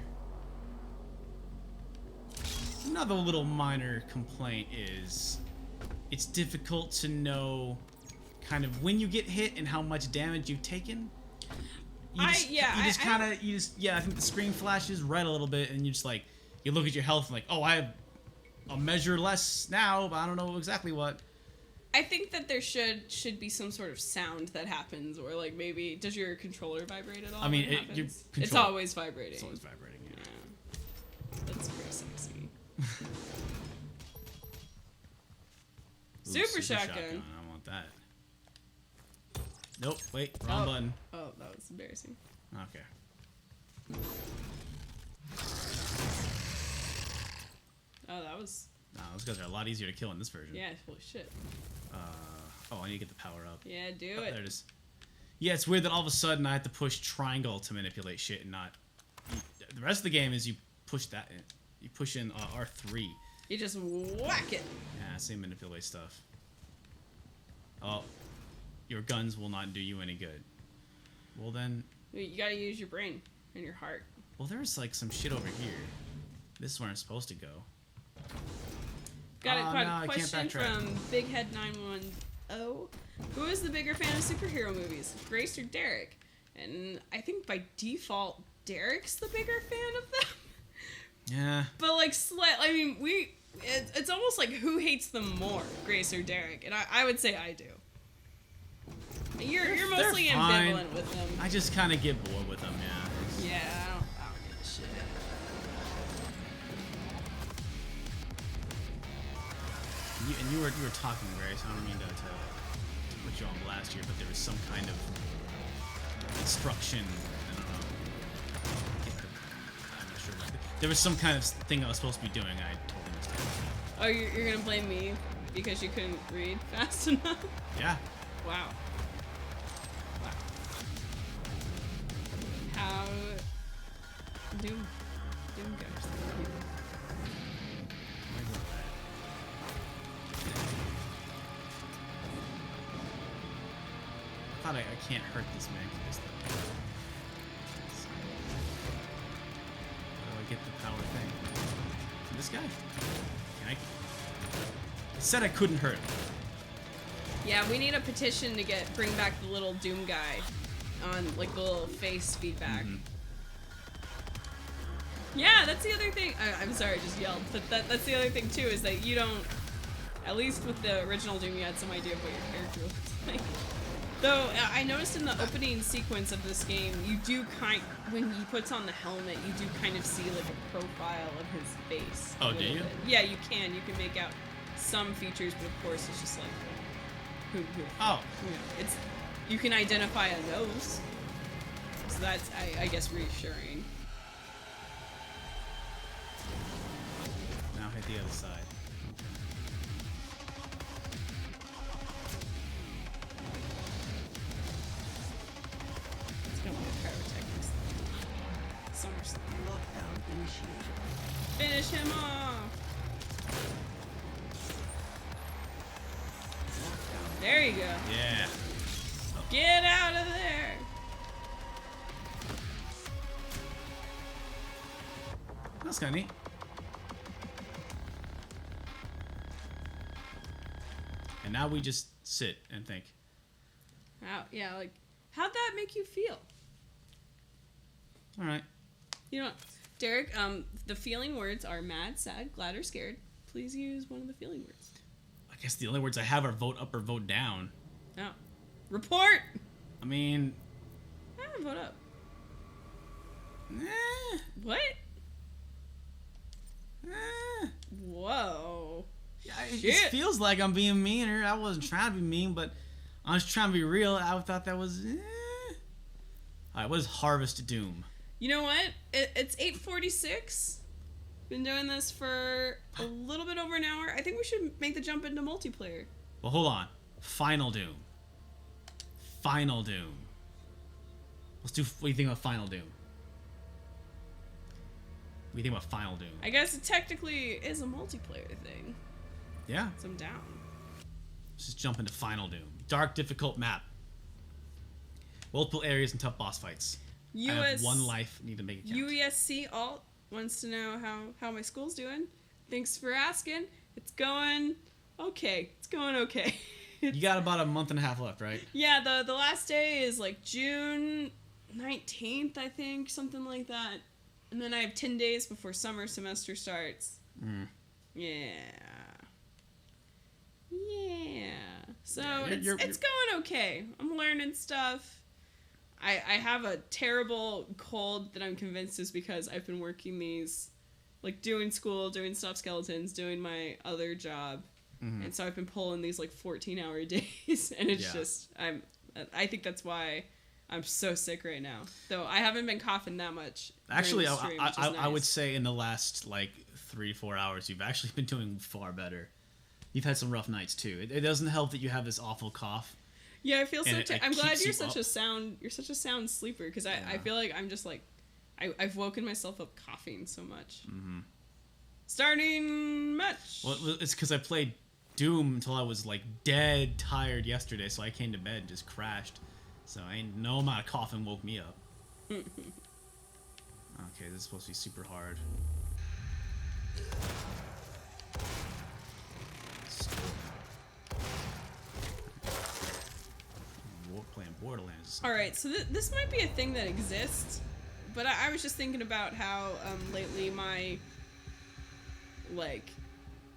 Another little minor complaint is it's difficult to know kind of when you get hit and how much damage you've taken. I think the screen flashes red a little bit and you just like, you look at your health and like, oh, I have a measure less now, but I don't know exactly what. I think that there should be some sort of sound that happens, or like maybe does your controller vibrate at all? I mean, it's always vibrating. It's always vibrating. Yeah. That's pretty sexy. Ooh, super shotgun. I want that. Nope. Wait. Wrong button. Oh, that was embarrassing. Okay. Oh, that was. No, those guys are a lot easier to kill in this version. Yeah. Holy shit. Oh, I need to get the power up. Yeah, do it. There it is. Yeah, it's weird that all of a sudden I have to push triangle to manipulate shit and not. The rest of the game is you push that in. You push in R3. You just whack it. Yeah, same manipulate stuff. Oh, your guns will not do you any good. Well then. You gotta use your brain and your heart. Well, there's like some shit over here. This is where I'm supposed to go. Got a question from BigHead910. Who is the bigger fan of superhero movies, Grace or Derek? And I think by default, Derek's the bigger fan of them. Yeah. But like, I mean, it's almost like who hates them more, Grace or Derek? And I would say I do. You're mostly ambivalent with them. I just kind of get bored with them, yeah. Yeah, I don't give a shit. You were talking, Grace. I don't mean to put you on blast here, but there was some kind of instruction. I don't know. I'm not sure. There was some kind of thing I was supposed to be doing. I totally missed it. Oh, you're gonna blame me because you couldn't read fast enough? Yeah. Wow. How Doom goes. I thought I can't hurt this man. So. guy? Can I? It said I couldn't hurt him. Yeah, we need a petition to bring back the little Doom guy on like the little face feedback. Yeah, that's the other thing. I'm sorry, I just yelled. But that's the other thing too, is that you don't. At least with the original Doom, you had some idea of what your character looks like. Though I noticed in the opening sequence of this game, you do when he puts on the helmet, you do kind of see like a profile of his face. Oh, do you? Yeah, you can. You can make out some features, but of course it's just like who. Oh. You know, it's you can identify a nose, so that's I guess reassuring. Now hit the other side. Finish him off! There you go. Yeah. Get out of there! That's kind of neat. And now we just sit and think. Yeah, like, how'd that make you feel? Alright. You know what? Derek, the feeling words are mad, sad, glad, or scared. Please use one of the feeling words. I guess the only words I have are vote up or vote down. Oh. Report! I mean... Vote up. Eh. What? Eh. Whoa. Yeah, it feels like I'm being meaner. I wasn't trying to be mean, but I was trying to be real. I thought that was... Alright, what is Harvest Doom? You know what? It's 8:46. Been doing this for a little bit over an hour. I think we should make the jump into multiplayer. Well, hold on. Final Doom. Final Doom. What do you think about Final Doom? What do you think about Final Doom? I guess it technically is a multiplayer thing. Yeah. So I'm down. Let's just jump into Final Doom. Dark, difficult map. Multiple areas and tough boss fights. I have one life. Need to make it count. UESC Alt wants to know how my school's doing. Thanks for asking. It's going okay. It's going okay. You got about a month and a half left, right? Yeah, the last day is like June 19th, I think, something like that. And then I have 10 days before summer semester starts. Yeah. So it's going okay. I'm learning stuff. I have a terrible cold that I'm convinced is because I've been working these, like doing school, doing stop skeletons, doing my other job. And so I've been pulling these like 14-hour days, and it's just, I think that's why I'm so sick right now. Though I haven't been coughing that much. Actually, stream, I would say in the last like 3-4 hours, you've actually been doing far better. You've had some rough nights too. It doesn't help that you have this awful cough. Yeah, I feel so. I'm glad you're such a sound sleeper, because I feel like I'm just like, I've woken myself up coughing so much. Starting much. Well, it's because I played Doom until I was like dead tired yesterday, so I came to bed and just crashed. So no amount of coughing woke me up. Okay, this is supposed to be super hard. Playing Borderlands. Alright, so this might be a thing that exists, but I was just thinking about how lately my like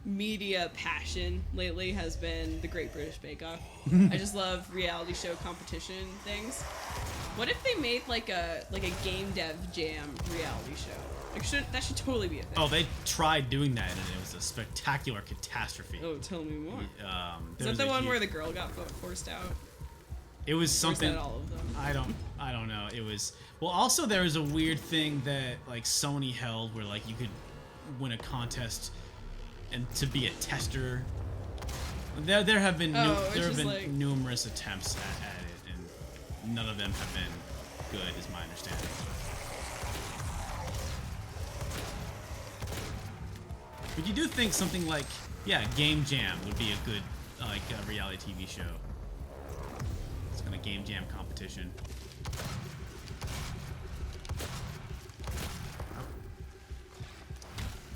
media passion lately has been the Great British Bake Off. I just love reality show competition things. What if they made like a game dev jam reality show? Like that should totally be a thing. Oh, they tried doing that and it was a spectacular catastrophe. Oh, tell me more. Is that the one where the girl got forced out? It was something. Or is that all of them? I don't know. It was also there was a weird thing that like Sony held where like you could win a contest and to be a tester. There have been like numerous attempts at it, and none of them have been good, is my understanding. But you do think something like Game Jam would be a good like reality TV show. A game jam competition.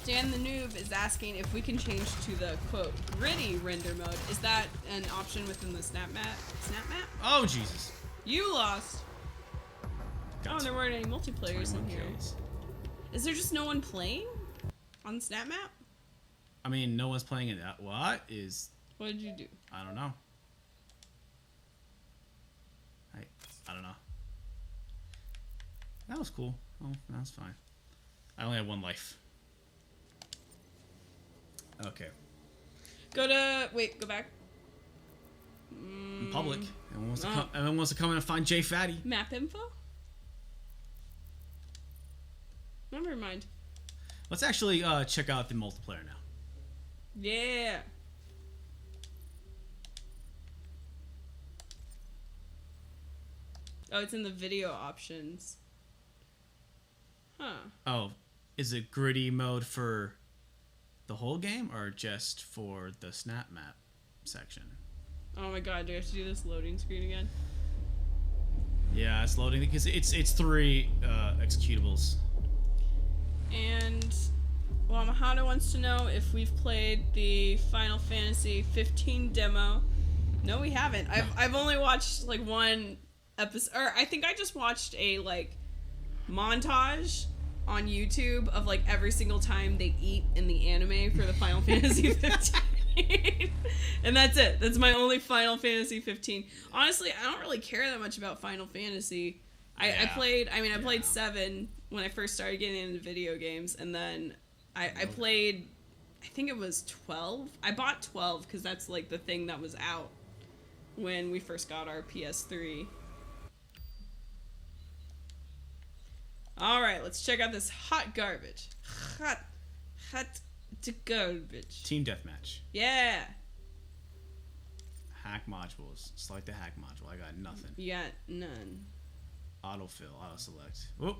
Dan the Noob is asking if we can change to the, quote, gritty render mode. Is that an option within the snap map? Oh, Jesus. You lost. Oh, there weren't any multiplayers in here. Kills. Is there just no one playing on snap map? I mean, no one's playing it. What did you do? I don't know. I don't know. That was cool. Oh, that's fine. I only have one life. Okay. Go back. In public. Everyone wants to come in and find Jay Fatty. Map info? Never mind. Let's actually check out the multiplayer now. Yeah. Oh, it's in the video options. Huh. Oh, is it gritty mode for the whole game or just for the snap map section? Oh my god, do I have to do this loading screen again? Yeah, it's loading because it's 3 executables. And well, Mahado wants to know if we've played the Final Fantasy 15 demo. No, we haven't. I've only watched like one episode, or I think I just watched a like montage on YouTube of like every single time they eat in the anime for the Final Fantasy 15. And that's it. That's my only Final Fantasy 15. Honestly, I don't really care that much about Final Fantasy. I played 7 when I first started getting into video games, and then I played, I think it was 12. I bought 12 because that's like the thing that was out when we first got our PS3. Alright, let's check out this hot garbage. Hot garbage. Team deathmatch. Yeah. Hack modules. Select the hack module. I got nothing. You got none. Autofill. Auto select. Whoop.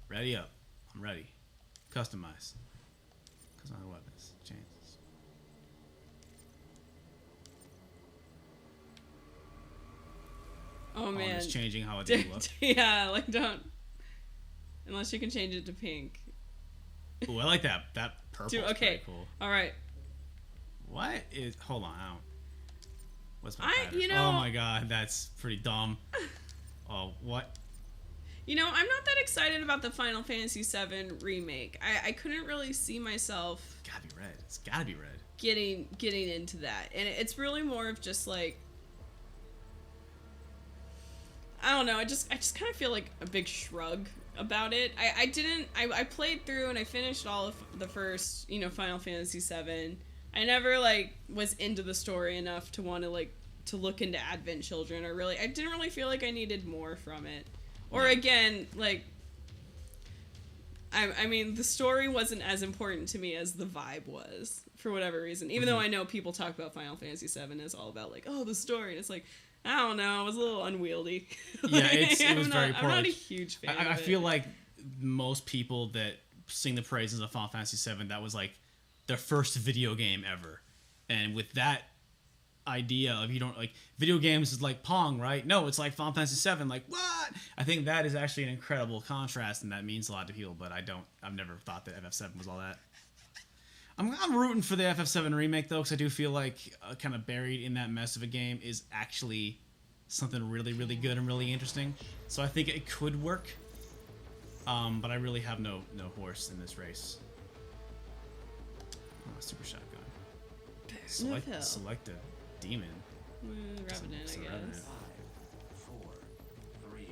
Ready up. I'm ready. Customize. Customize weapons. Changes. Oh man. It's changing how it look. Yeah, like don't. Unless you can change it to pink. Ooh, I like that. That purple. Okay. Pretty cool. All right. What is? Hold on. What's my pattern? Oh my god, that's pretty dumb. Oh, what? You know, I'm not that excited about the Final Fantasy VII remake. I couldn't really see myself. Gotta be red. It's gotta be red. Getting into that, and it's really more of just like. I don't know. I just kind of feel like a big shrug about it. I played through and I finished all of the first, Final Fantasy VII. I never was into the story enough to want to look into Advent Children, or I didn't really feel like I needed more from it. Or again, I mean, the story wasn't as important to me as the vibe was, for whatever reason. Even though I know people talk about Final Fantasy VII as all about the story, and it's I don't know, it was a little unwieldy. Yeah, it was very poor. I'm not a huge fan of it. I feel like most people that sing the praises of Final Fantasy VII, that was their first video game ever. And with that idea of video games is like Pong, right? No, it's like Final Fantasy VII. What? I think that is actually an incredible contrast, and that means a lot to people, but I've never thought that FF7 was all that. I'm rooting for the FF7 remake, though, because I do feel like kind of buried in that mess of a game is actually something really, really good and really interesting. So I think it could work. But I really have no horse in this race. Oh, super shotgun. Select a demon. Rub it in, I guess. 5, 4, 3,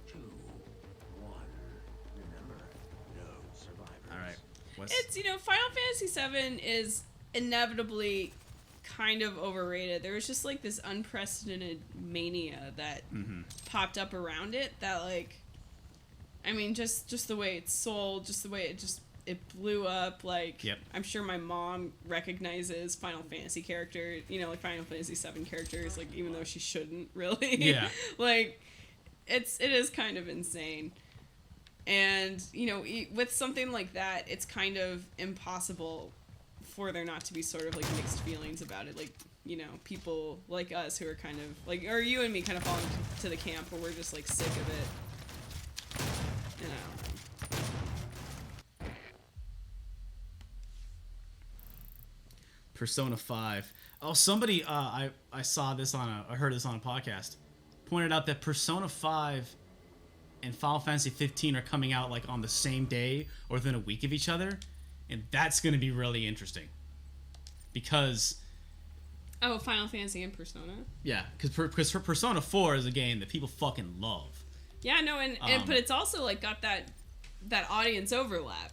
2, 1. Remember, no survivors. All right. It's, Final Fantasy VII is inevitably kind of overrated. There was just this unprecedented mania that popped up around it that just the way it's sold, just the way it blew up. Yep. I'm sure my mom recognizes Final Fantasy characters, Final Fantasy VII characters, even though she shouldn't really. Yeah. It is kind of insane. And, with something like that, it's kind of impossible for there not to be sort of mixed feelings about it. People like us who are kind of or you and me kind of falling to the camp where we're just sick of it. Persona 5. Oh, somebody, I saw this I heard this on a podcast, pointed out that Persona 5 and Final Fantasy 15 are coming out like on the same day or within a week of each other, and that's going to be really interesting. Because... Oh, Final Fantasy and Persona? Yeah, because Persona 4 is a game that people fucking love. Yeah, no, and but it's also like got that audience overlap.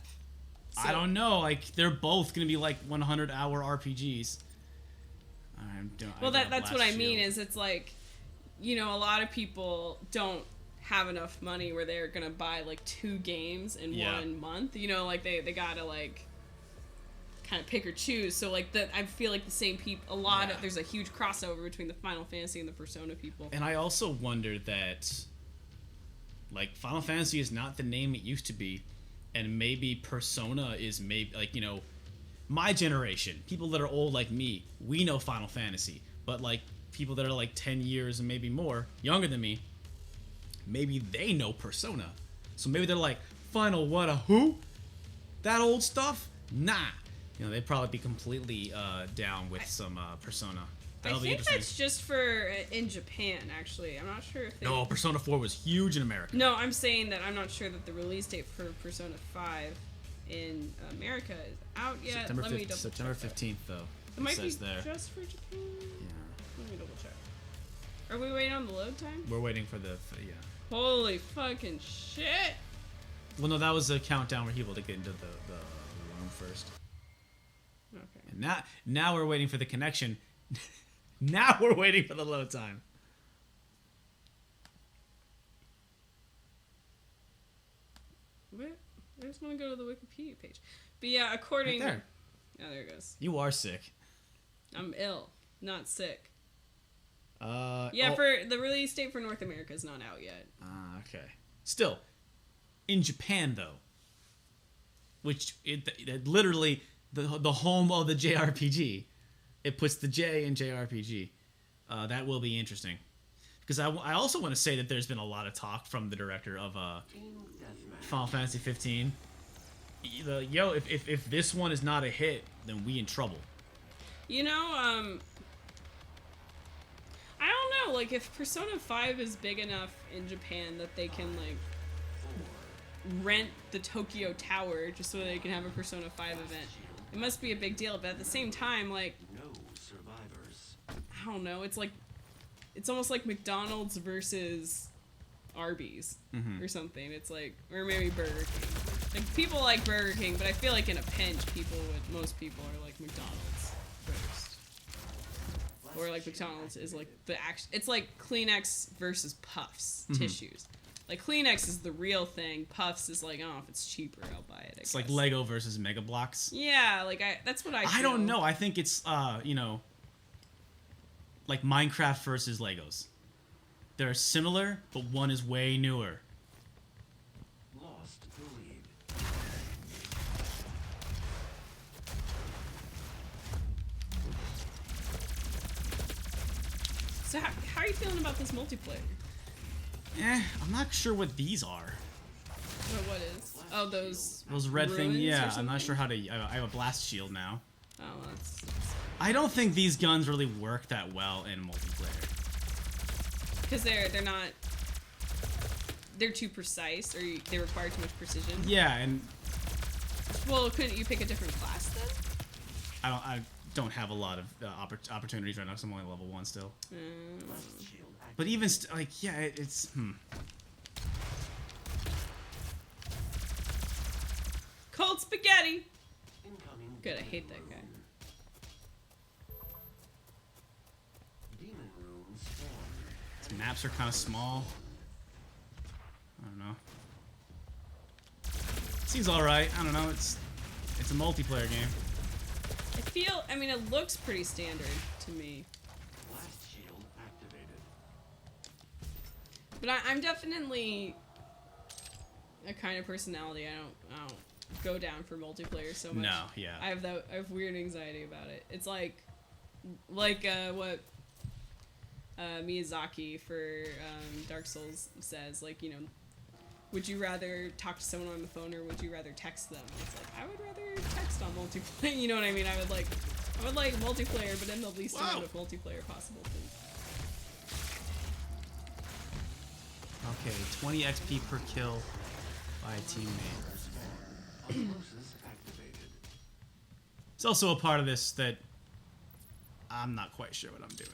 So, I don't know, like they're both gonna be like 100-hour RPGs. That's what I mean. Is it's like, you know, a lot of people don't have enough money where they're gonna buy like 2 games in 1 month. You know, like they gotta like kind of pick or choose. So like I feel like the same people. There's a huge crossover between the Final Fantasy and the Persona people. And I also wonder that, like, Final Fantasy is not the name it used to be. And maybe Persona is like, you know, my generation, people that are old like me, we know Final Fantasy. But, like, people that are, like, 10 years and maybe more, younger than me, maybe they know Persona. So maybe they're like, Final what, who? That old stuff? Nah. You know, they'd probably be completely down with some Persona. That'll be interesting. That's just for in Japan, actually. I'm not sure if No, Persona 4 was huge in America. No, I'm saying that I'm not sure that the release date for Persona 5 in America is out yet. September 15th, though. It might be there. just for Japan. Yeah. Let me double check. Are we waiting on the load time? We're waiting for the Holy fucking shit! Well, no, that was a countdown for people to get into the room first. Okay. And now we're waiting for the connection. Now we're waiting for the load time. What? I just want to go to the Wikipedia page. But yeah, according... Right there. Oh, there it goes. You are sick. I'm ill, not sick. For the release date for North America is not out yet. Okay. Still, in Japan, though, which it literally the home of the JRPG, it puts the J in JRPG. That will be interesting. Because I also want to say that there's been a lot of talk from the director of Final Fantasy 15. If this one is not a hit, then we in trouble. You know, I don't know, like, if Persona 5 is big enough in Japan that they can, like, rent the Tokyo Tower just so they can have a Persona 5 event, it must be a big deal. But at the same time, like, I don't know, it's almost like McDonald's versus Arby's or something. It's like, or maybe Burger King. Like, people like Burger King, but I feel like in a pinch, most people are like McDonald's first. Or like McDonald's is like it's like Kleenex versus Puffs tissues. Like, Kleenex is the real thing. Puffs is like, oh, if it's cheaper, I'll buy it. It's like Lego versus Mega Bloks. Yeah, like that's what I feel. I don't know. I think it's like Minecraft versus Legos. They're similar, but one is way newer. Lost the lead. So how are you feeling about this multiplayer? I'm not sure what these are. What is? Oh, those red things. Yeah, I'm not sure how to. I have a blast shield now. Oh, that's I don't think these guns really work that well in multiplayer. Because they're not. They're too precise, or they require too much precision. Yeah, and. Well, couldn't you pick a different class then? I don't have a lot of opportunities right now, because I'm only level 1 still. But even it's Cold spaghetti. Good, I hate that guy. These maps are kind of small. I don't know. Seems all right. I don't know. It's a multiplayer game. I mean, it looks pretty standard to me. But I'm definitely a kind of personality. I don't go down for multiplayer so much. No, yeah. I have weird anxiety about it. It's like what Miyazaki for Dark Souls says, like, you know, would you rather talk to someone on the phone or would you rather text them? It's like, I would rather text on multiplayer. You know what I mean? I would like I would like multiplayer, but in the least amount of multiplayer possible, please. Okay, 20 XP per kill by a teammate. It's also a part of this that I'm not quite sure what I'm doing.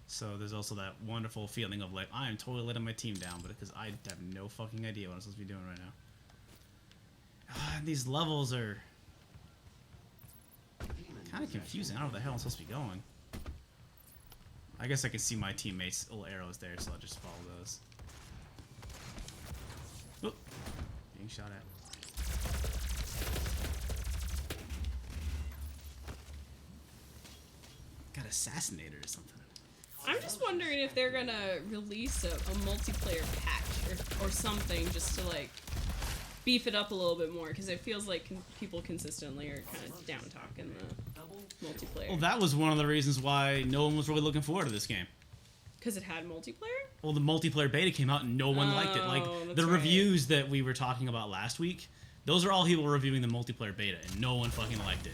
So there's also that wonderful feeling of like, I am totally letting my team down, but because I have no fucking idea what I'm supposed to be doing right now. These levels are kind of confusing. I don't know where the hell I'm supposed to be going. I guess I can see my teammates' little arrows there, so I'll just follow those. Oop. Being shot at. Got assassinated or something. I'm just wondering if they're gonna release a multiplayer patch or something just to like beef it up a little bit more, because it feels like people consistently are kind of down talking the multiplayer. Well, that was one of the reasons why no one was really looking forward to this game. Because it had multiplayer? Well, the multiplayer beta came out and no one liked it. Like, the reviews that we were talking about last week, those are all people reviewing the multiplayer beta, and no one fucking liked it.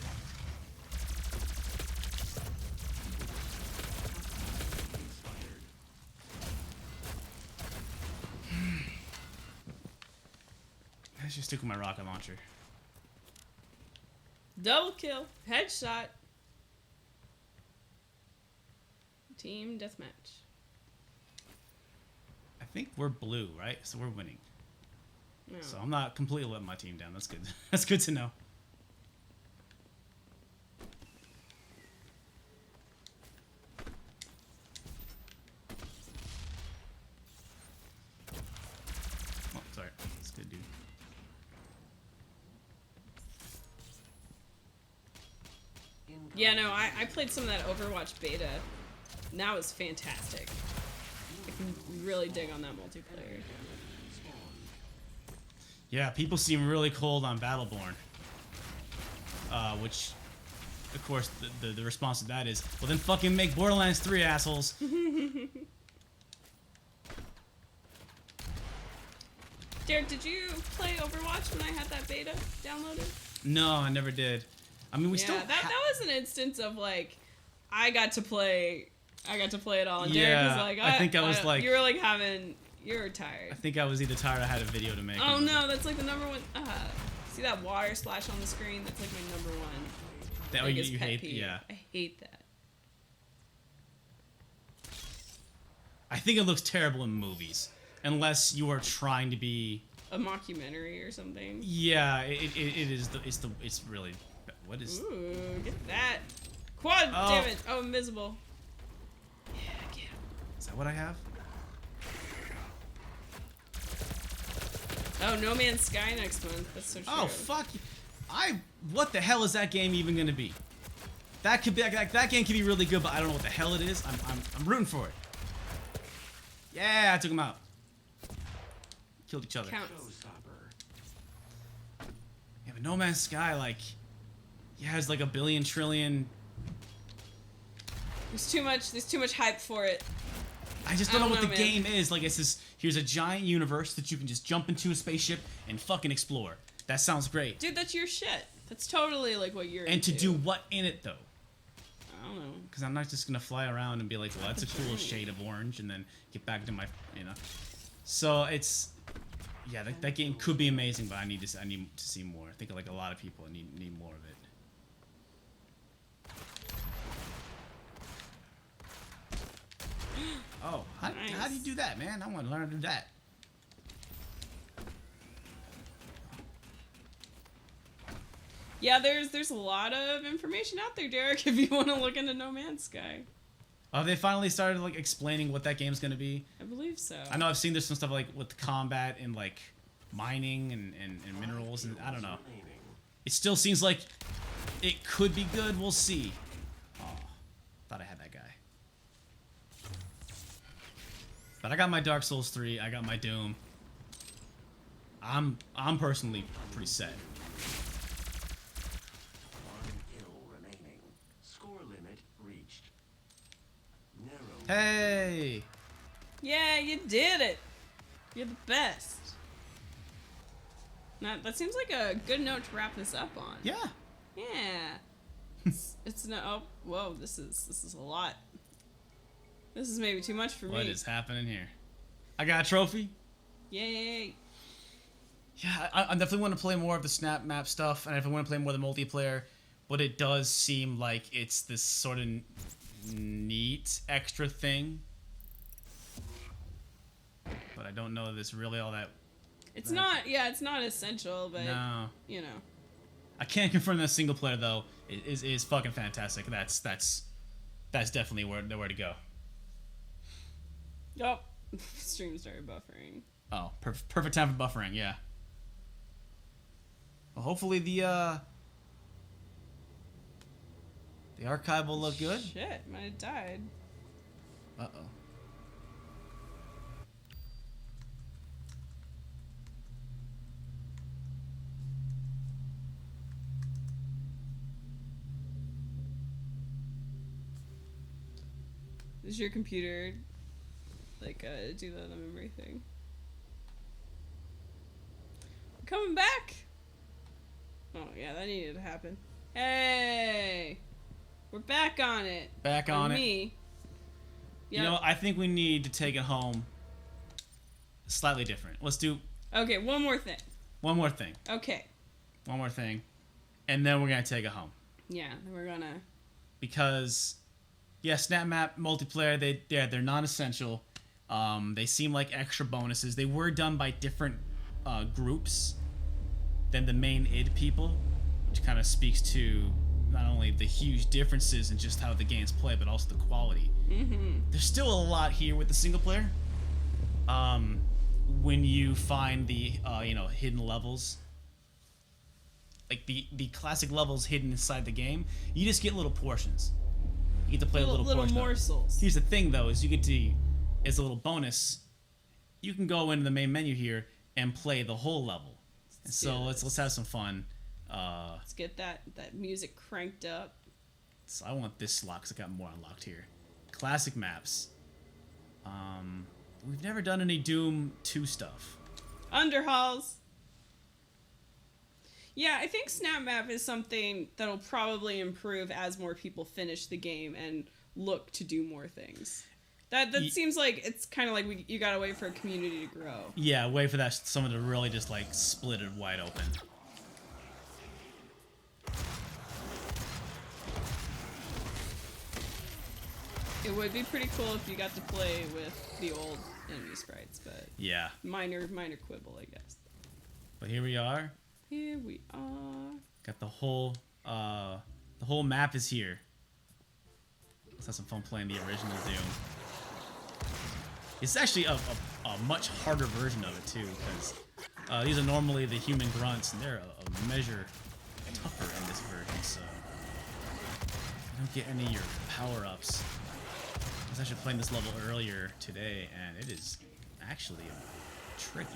I should stick with my rocket launcher. Double kill. Headshot. Team deathmatch. I think we're blue, right? So we're winning. No. So I'm not completely letting my team down. That's good. That's good to know. Oh, sorry. That's good, dude. Yeah, no, I played some of that Overwatch beta. And that was fantastic. I can really dig on that multiplayer. Yeah, people seem really cold on Battleborn. Which, of course, the response to that is, well then fucking make Borderlands 3, assholes. Derek, did you play Overwatch when I had that beta downloaded? No, I never did. I mean, we still. That was an instance of like, I got to play it all. And Yeah, Derek was like, I think I was like, you were like you were tired. I think I was either tired or I had a video to make. Oh no, that's like the number one. See that water splash on the screen? That's like my number one. That you hate, peeve. yeah. I hate that. I think it looks terrible in movies, unless you are trying to be a mockumentary or something. Yeah, it's really. What is? Ooh, get that quad! Oh. Damn it! Oh, invisible. Yeah, get him. Is that what I have? Oh, No Man's Sky next month. That's so true. Oh fuck! What the hell is that game even gonna be? That could be that game could be really good, but I don't know what the hell it is. I'm rooting for it. Yeah, I took him out. Killed each other. Counts. Yeah, but No Man's Sky has like a billion trillion. There's too much hype for it. I just don't know what the game is. Like, it's this, here's a giant universe that you can just jump into a spaceship and fucking explore. That sounds great. Dude, that's your shit. That's totally like what you're And into. to do what in it though? I don't know. Because I'm not just gonna fly around and be like, well, that's a cool shade of orange, and then get back to my, So it's, yeah, that game could be amazing, but I need to see more. I think like a lot of people need more of it. Oh, how do you do that, man? I want to learn how to do that. Yeah, there's a lot of information out there, Derek, if you want to look into No Man's Sky. Oh, they finally started like explaining what that game's gonna be. I believe so. I know I've seen there's some stuff like with combat and like mining and minerals, and I don't know. It still seems like it could be good. We'll see. Oh, thought I had that guy. But I got my Dark Souls 3. I got my Doom. I'm personally pretty set. Hey! Yeah, you did it. You're the best. Now, that seems like a good note to wrap this up on. Yeah. Yeah. It's no. Oh, whoa! This is a lot. This is maybe too much for me. What is happening here? I got a trophy. Yay! Yeah, I definitely want to play more of the snap map stuff, and I definitely want to play more of the multiplayer. But it does seem like it's this sort of neat extra thing. But I don't know that it's really all that. It's not. Yeah, it's not essential, but no. You know. I can't confirm that single player though is fucking fantastic. That's definitely where to go. Oh, stream started buffering. Oh, perfect time for buffering. Yeah. Well, hopefully the archive will look good. Shit, might have died. Uh-oh. Does your computer like do the memory thing? Coming back. Oh yeah, that needed to happen. Hey, we're back on it. Back on it. Me. Yep. You know, I think we need to take it home slightly different. Let's do. Okay, one more thing. One more thing. Okay. One more thing, and then we're gonna take it home. Yeah, then we're gonna. Because, yeah, Snap Map multiplayer, they're non-essential. They seem like extra bonuses. They were done by different groups than the main id people, which kind of speaks to not only the huge differences in just how the games play, but also the quality. Mm-hmm. There's still a lot here with the single player. When you find the hidden levels, like the classic levels hidden inside the game, you just get little portions. You get to play a little portion. morsels. Here's the thing, though, is you get to, as a little bonus, you can go into the main menu here and play the whole level. And so let's have some fun. Let's get that music cranked up. So I want this slot because I got more unlocked here. Classic maps. We've never done any Doom 2 stuff. Underhalls. Yeah, I think Snap Map is something that'll probably improve as more people finish the game and look to do more things. That seems like it's kind of like you gotta wait for a community to grow. Yeah, wait for that someone to really just like split it wide open. It would be pretty cool if you got to play with the old enemy sprites, but yeah, minor quibble, I guess. But here we are. Here we are. Got the whole map is here. Let's have some fun playing the original Doom. It's actually a much harder version of it too, because these are normally the human grunts, and they're a measure tougher in this version. So you don't get any of your power-ups. I was actually playing this level earlier today, and it is actually tricky.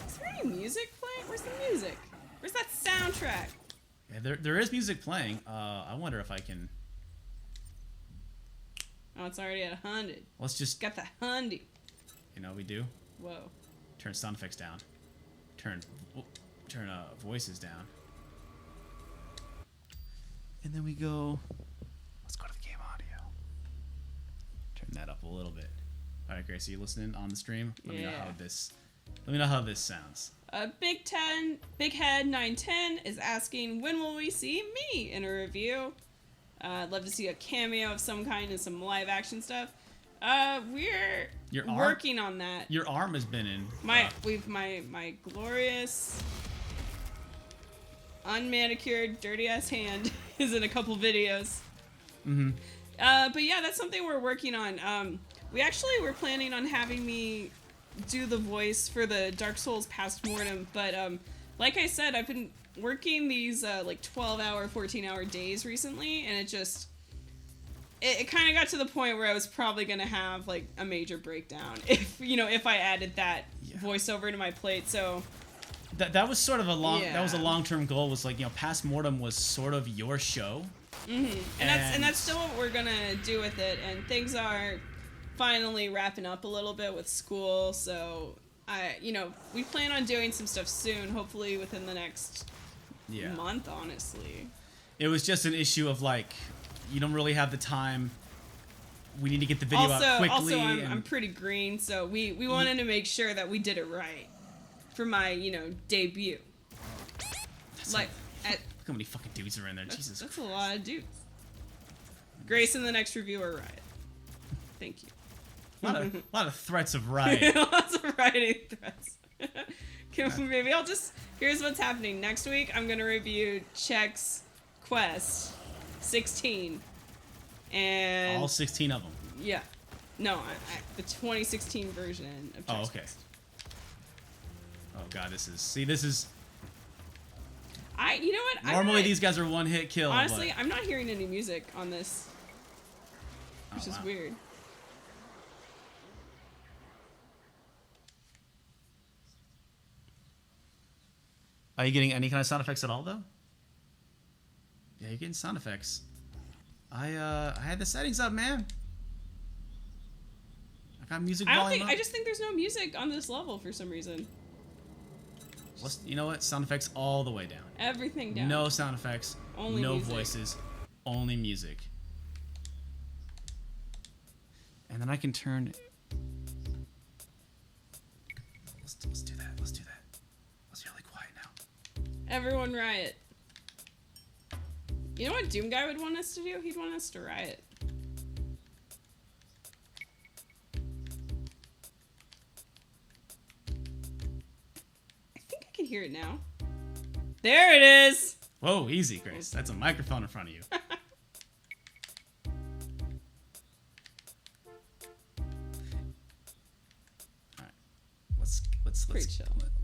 Is there any music playing? Where's the music? Where's that soundtrack? Yeah, there is music playing. I wonder if I can. Oh, it's already at 100. Let's just got the 100. You know what we do? Whoa. Turn sound effects down. Turn voices down. And then we go. Let's go to the game audio. Turn that up a little bit. All right, Grace, are you listening on the stream? Let me know how this sounds. Big Head 910 is asking, when will we see me in a review? I'd love to see a cameo of some kind and some live action stuff. We're working on that. Your arm has been in. My glorious unmanicured dirty ass hand is in a couple videos. Mm-hmm. But yeah, that's something we're working on. We actually were planning on having me do the voice for the Dark Souls Past Mortem, but like I said, I've been working these like 12-hour, 14-hour days recently, and it kind of got to the point where I was probably gonna have like a major breakdown if I added that voiceover to my plate. So that was sort of a long-term goal. Was like, Past Mortem was sort of your show. Mm-hmm. And that's still what we're gonna do with it. And things are finally wrapping up a little bit with school, so we plan on doing some stuff soon. Hopefully within the next month, honestly. It was just an issue of like, you don't really have the time. We need to get the video out quickly. Also, I'm pretty green, so we wanted to make sure that we did it right for my, debut. Look how many fucking dudes are in there. Jesus Christ. That's a lot of dudes. Grace in the next review or Riot. Thank you. A lot of threats of Riot. Lots of rioting threats. Maybe I'll just... Here's what's happening. Next week, I'm going to review Check's Quest 16. And... All 16 of them. Yeah. No, the 2016 version of Check's Oh, okay. Quest. Oh, God, this is... You know what? Normally these guys are one-hit kill. Honestly, I'm not hearing any music on this. Which is weird. Are you getting any kind of sound effects at all, though? Yeah, you're getting sound effects. I had the settings up, man. I got music volume up. I just think there's no music on this level for some reason. You know what? Sound effects all the way down. Everything down. No sound effects. Only no music. Voices. Only music. And then I can turn... Let's do that. Let's do that. Let's be really quiet now. Everyone riot. You know what Doom Guy would want us to do? He'd want us to riot. I think I can hear it now. There it is! Whoa, easy, Grace. That's a microphone in front of you.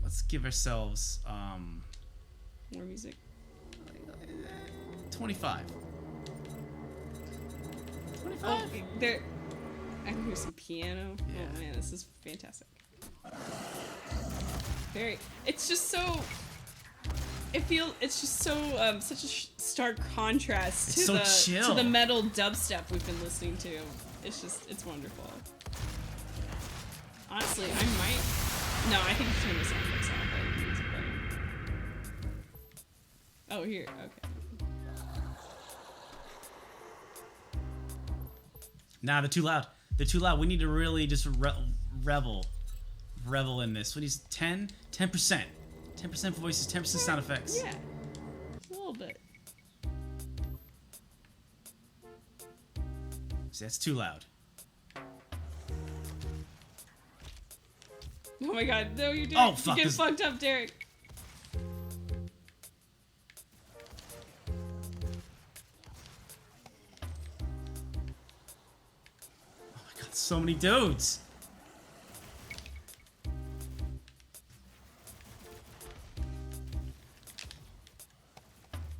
Let's give ourselves more music. 25. 25. Oh, there. I can hear some piano. Yeah. Oh man, this is fantastic. It's just so. It's just so such a stark contrast to the metal dubstep we've been listening to. It's wonderful. Honestly, I might. No, I think it's turn the sound effects off. I think it's better. Oh, here. Okay. Nah, they're too loud. They're too loud. We need to really just revel in this. What is 10%? 10% voices, 10% sound effects. Yeah. A little bit. See, that's too loud. Oh my god, no, you're doing fuck, you get fucked up, Derek. Oh my god, so many dudes.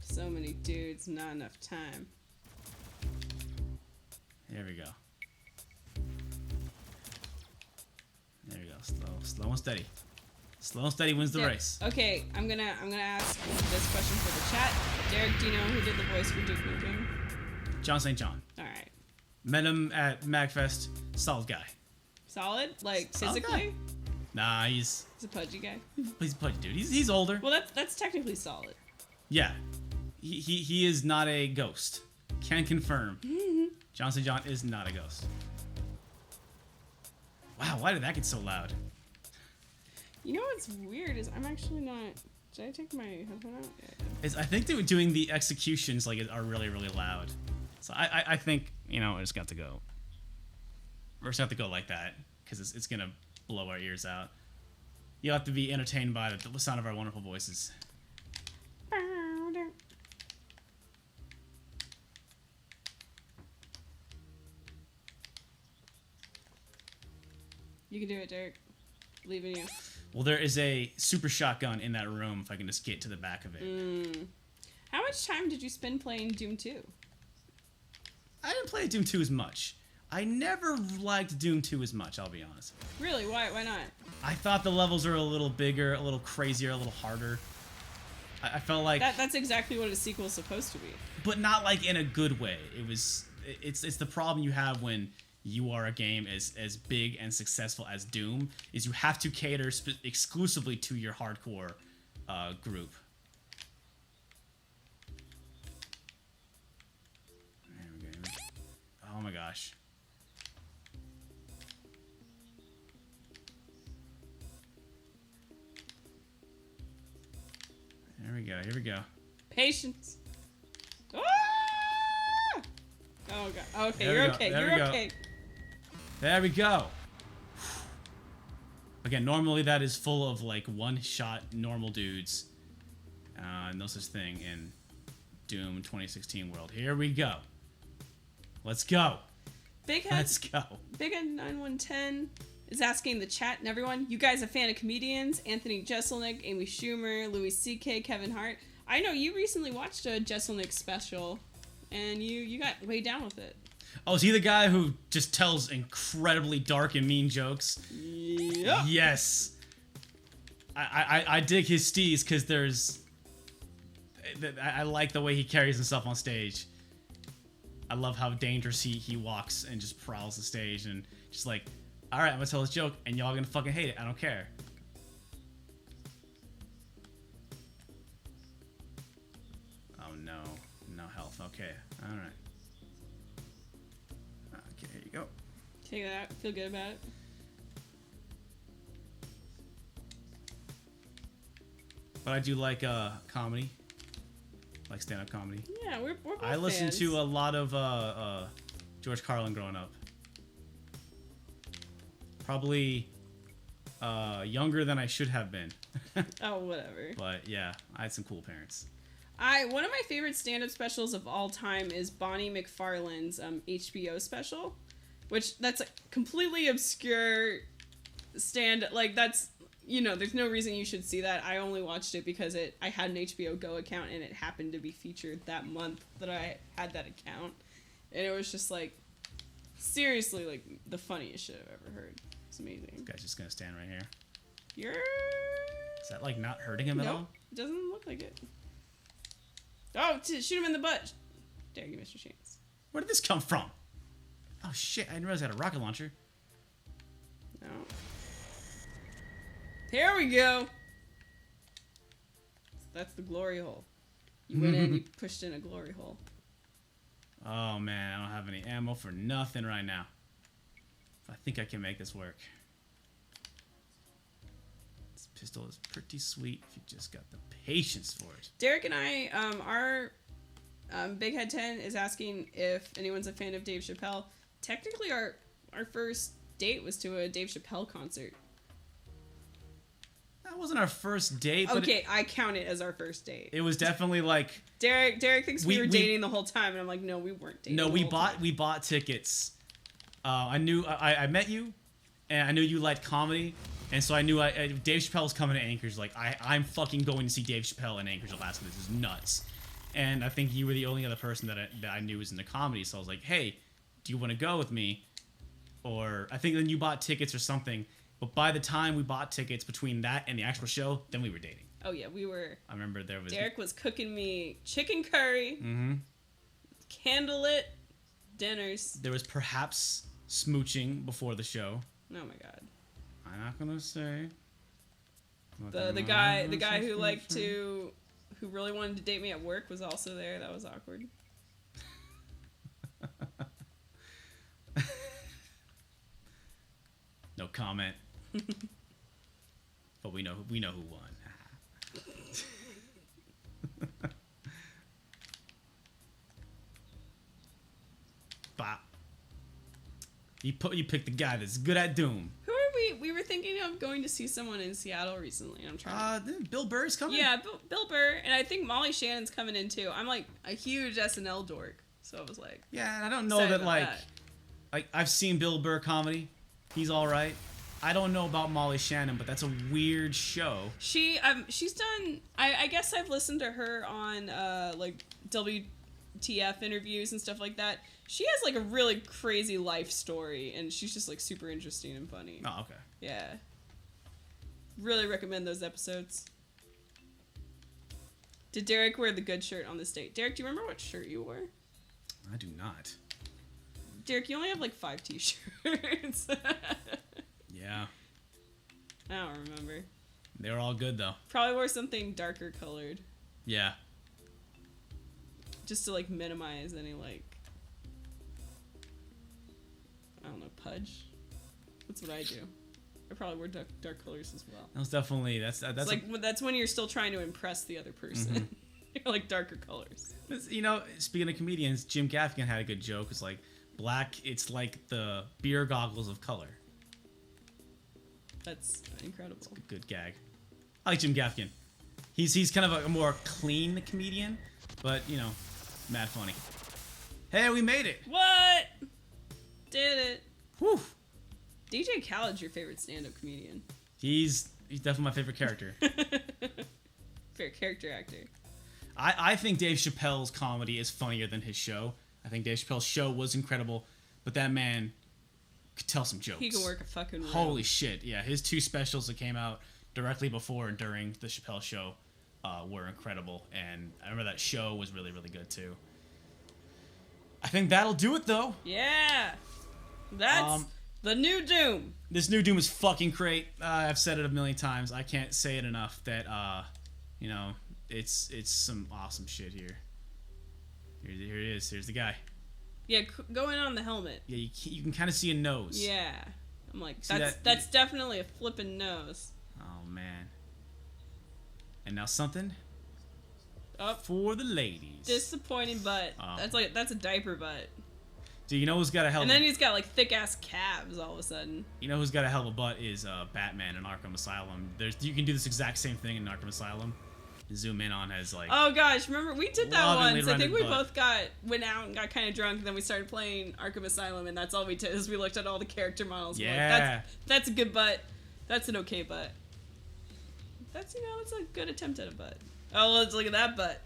So many dudes, not enough time. There we go. There we go. Slow and steady. Slow and steady wins the race. Okay, I'm gonna ask this question for the chat. Derek, do you know who did the voice for Duke Nukem? John St. John. All right. Met him at MagFest. Solid guy. Solid? Like Solid physically? Guy. Nah, he's a pudgy guy. He's a pudgy dude. He's older. Well, that's technically solid. Yeah. He is not a ghost. Can confirm. John St. John is not a ghost. Wow, why did that get so loud? You know what's weird is I'm actually not... Did I take my headphone out? Yeah. I think they were doing the executions are really, really loud. So I think, we just got to go. We're just have to go like that because it's going to blow our ears out. You'll have to be entertained by the sound of our wonderful voices. You can do it, Derek. Believe in you. Well, there is a super shotgun in that room if I can just get to the back of it. How much time did you spend playing Doom 2? I didn't play Doom 2 as much. I never liked Doom 2 as much, I'll be honest. Really? Why not? I thought the levels are a little bigger, a little crazier, a little harder. I felt like... That's exactly what a sequel is supposed to be. But not like in a good way. It's the problem you have when you are a game as big and successful as Doom, is you have to cater exclusively to your hardcore group. gosh. Here we go. Here we go. Patience. Ah! Oh god. Okay, you're okay. You're okay. There we go. Again, normally that is full of like one-shot normal dudes. No such thing in Doom 2016 world. Here we go. Let's go. Let's go. Big Head 9110 is asking the chat and everyone, you guys a fan of comedians? Anthony Jeselnik, Amy Schumer, Louis C.K., Kevin Hart. I know you recently watched a Jeselnik special, and you got way down with it. Oh, is he the guy who just tells incredibly dark and mean jokes? Yep. Yes. I dig his steez because there's... I like the way he carries himself on stage. I love how dangerous he walks and just prowls the stage and just like, all right, I'm gonna tell this joke and y'all gonna fucking hate it. I don't care. Oh no, no health. Okay, all right. Okay, here you go. Take that. Feel good about it. But I do like comedy. Like stand-up comedy. Yeah, we're both I listened fans. to a lot of George Carlin growing up. Probably younger than I should have been. Oh, whatever. But yeah, I had some cool parents. One of my favorite stand-up specials of all time is Bonnie McFarlane's HBO special, which that's a completely obscure that's, you know, there's no reason you should see that. I only watched it because I had an HBO Go account and it happened to be featured that month that I had that account. And it was just like, seriously, like the funniest shit I've ever heard. It's amazing. This guy's just gonna stand right here. You're... Is that like not hurting him at all? It doesn't look like it. Oh, shoot him in the butt. Dare you, Mr. Chance. Where did this come from? Oh shit, I didn't realize I had a rocket launcher. No. Here we go. That's the glory hole. You went in, you pushed in a glory hole. Oh man, I don't have any ammo for nothing right now. I think I can make this work. This pistol is pretty sweet if you just got the patience for it. Derek and I, our Big Head 10 is asking if anyone's a fan of Dave Chappelle. Technically, our first date was to a Dave Chappelle concert. That wasn't our first date. But okay, I count it as our first date. It was definitely like Derek thinks we were dating the whole time, and I'm like, no, we weren't dating. No, we bought tickets. I knew I met you, and I knew you liked comedy, and so I knew Dave Chappelle's coming to Anchorage. Like I'm fucking going to see Dave Chappelle in Anchorage, Alaska. This is nuts. And I think you were the only other person that I knew was into comedy. So I was like, hey, do you want to go with me? Or I think then you bought tickets or something. But by the time we bought tickets between that and the actual show, then we were dating. Oh yeah, we were. I remember there was Derek was cooking me chicken curry, candlelit dinners. There was perhaps smooching before the show. Oh my god. I'm not gonna say. The guy who who really wanted to date me at work was also there. That was awkward. No comment. But we know who won. Bop. You picked the guy that's good at Doom. Who are we? We were thinking of going to see someone in Seattle recently. And I'm trying. Bill Burr's coming. Yeah, Bill Burr, and I think Molly Shannon's coming in too. I'm like a huge SNL dork, so I was like. Yeah, I don't know that like I've seen Bill Burr comedy. He's all right. I don't know about Molly Shannon, but that's a weird show. She's done. I guess I've listened to her on like WTF interviews and stuff like that. She has like a really crazy life story, and she's just like super interesting and funny. Oh, okay. Yeah. Really recommend those episodes. Did Derek wear the good shirt on this date? Derek, do you remember what shirt you wore? I do not. Derek, you only have like 5 t-shirts. Yeah. I don't remember. They were all good though. Probably wore something darker colored. Yeah. Just to like minimize any like don't know, pudge. That's what I do. I probably wear dark colors as well. That's definitely that's that's when you're still trying to impress the other person. You're like darker colors. You know, speaking of comedians, Jim Gaffigan had a good joke. It's like black. It's like the beer goggles of color. That's incredible. It's a good gag. I like Jim Gaffigan. He's kind of a more clean comedian, but you know, mad funny. Hey, we made it. What? Did it. Whew. DJ Khaled's your favorite stand-up comedian. He's definitely my favorite character. Favorite character actor. I think Dave Chappelle's comedy is funnier than his show. I think Dave Chappelle's show was incredible, but that man could tell some jokes. He could work a fucking room. Holy shit, yeah. His 2 specials that came out directly before and during the Chappelle show were incredible, and I remember that show was really, really good too. I think that'll do it, though. Yeah. That's the new Doom. This new Doom is fucking great. I've said it a million times. I can't say it enough that, you know, it's some awesome shit here. Here it is. Here's the guy. Yeah, going on the helmet. Yeah, you can kind of see a nose. Yeah. I'm like, that's definitely a flippin' nose. Oh, man. And now something up for the ladies. Disappointing butt. That's a diaper butt. Dude, you know who's got a hell of a... And then he's got like thick ass calves all of a sudden. You know who's got a hell of a butt is Batman in Arkham Asylum. You can do this exact same thing in Arkham Asylum. Zoom in on his like... Oh gosh, remember we did that once. I think we both went out and got kind of drunk, and then we started playing Arkham Asylum, and that's all we did is we looked at all the character models. Yeah. Like, that's a good butt. That's an okay butt. That's that's a good attempt at a butt. Oh, let's look at that butt.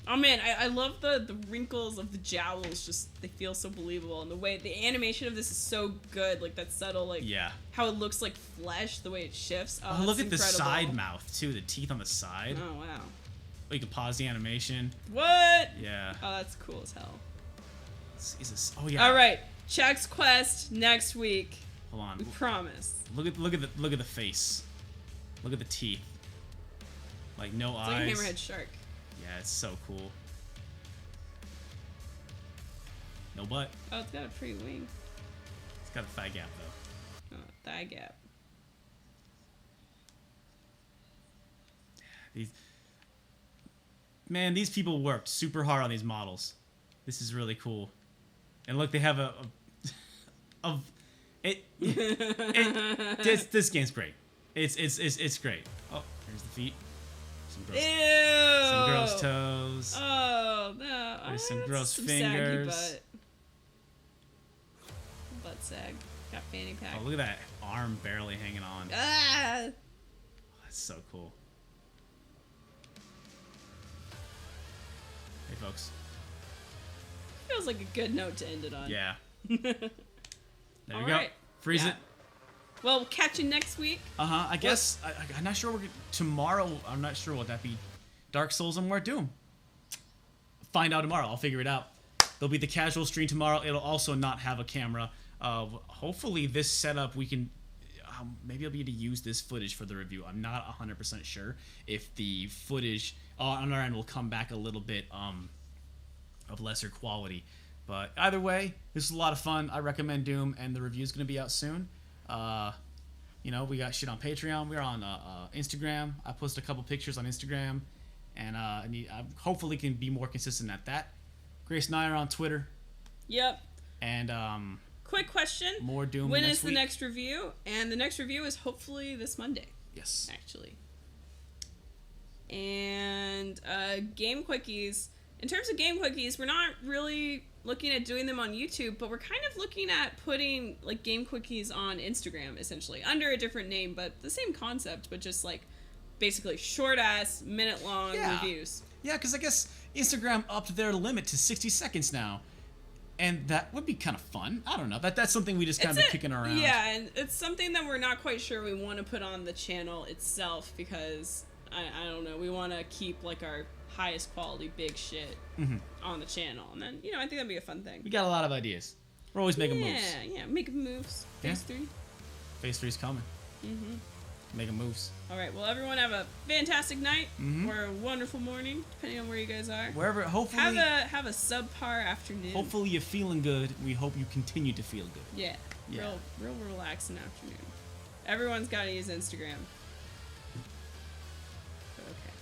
Oh man, I love the wrinkles of the jowls. Just they feel so believable, and the way the animation of this is so good. Like that subtle, like how it looks like flesh, the way it shifts. Oh, look at the side mouth too. The teeth on the side. Oh wow. Oh, you can pause the animation. What? Yeah. Oh, that's cool as hell. Oh yeah. All right, Chex Quest next week. Hold on. We promise. Look at the face. Look at the teeth. Like no eyes. Like a hammerhead shark. Yeah, it's so cool. No butt. Oh, it's got a pretty wing. It's got a thigh gap, though. Oh, thigh gap. These people worked super hard on these models. This is really cool. And look, they have this game's great. It's great. Oh, here's the feet. Some gross toes. Oh no! There's some gross fingers. Saggy butt sag. Got fanny pack. Oh, look at that arm barely hanging on. Ah! Oh, that's so cool. Hey, folks. Feels like a good note to end it on. Yeah. There we go. Freeze it. Well, we'll catch you next week. I guess I'm not sure. Tomorrow, I'm not sure what that be. Dark Souls and more Doom. Find out tomorrow. I'll figure it out. There'll be the casual stream tomorrow. It'll also not have a camera. Hopefully, this setup we can. Maybe I'll be able to use this footage for the review. I'm not 100% sure if the footage on our end will come back a little bit of lesser quality. But either way, this is a lot of fun. I recommend Doom, and the review is going to be out soon. We got shit on Patreon. We're on Instagram. I posted a couple pictures on Instagram, and I hopefully can be more consistent at that. Grace and I are on Twitter. Yep. And quick question: more Doom. When is the next review? And the next review is hopefully this Monday. Yes. Actually. And game quickies. In terms of game quickies, we're not really looking at doing them on YouTube, but we're kind of looking at putting like game quickies on Instagram, essentially under a different name, but the same concept, but just like basically short ass minute long reviews. Yeah, because I guess Instagram upped their limit to 60 seconds now, and that would be kind of fun. I don't know. That's something we just kind of kicking around. Yeah, and it's something that we're not quite sure we want to put on the channel itself because I don't know. We want to keep like our highest quality big shit on the channel, and then I think that'd be a fun thing. We got a lot of ideas. We're always making moves. Yeah, making moves. Phase 3. Phase 3's coming. Making moves. All right. Well, everyone have a fantastic night or a wonderful morning, depending on where you guys are. Wherever, hopefully. Have a subpar afternoon. Hopefully you're feeling good. We hope you continue to feel good. Yeah. Real relaxing afternoon. Everyone's got to use Instagram. Okay.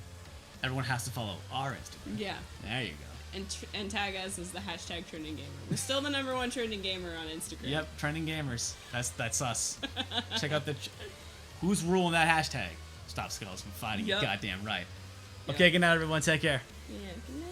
Everyone has to follow our Instagram. Yeah. There you go. And tag us as the hashtag trending gamer. We're still the #1 trending gamer on Instagram. Yep, trending gamers. That's us. Check out the. Who's ruling that hashtag? Stop Skulls from fighting. Yep. You're goddamn right. Okay, good night, everyone. Take care. Yeah, good night.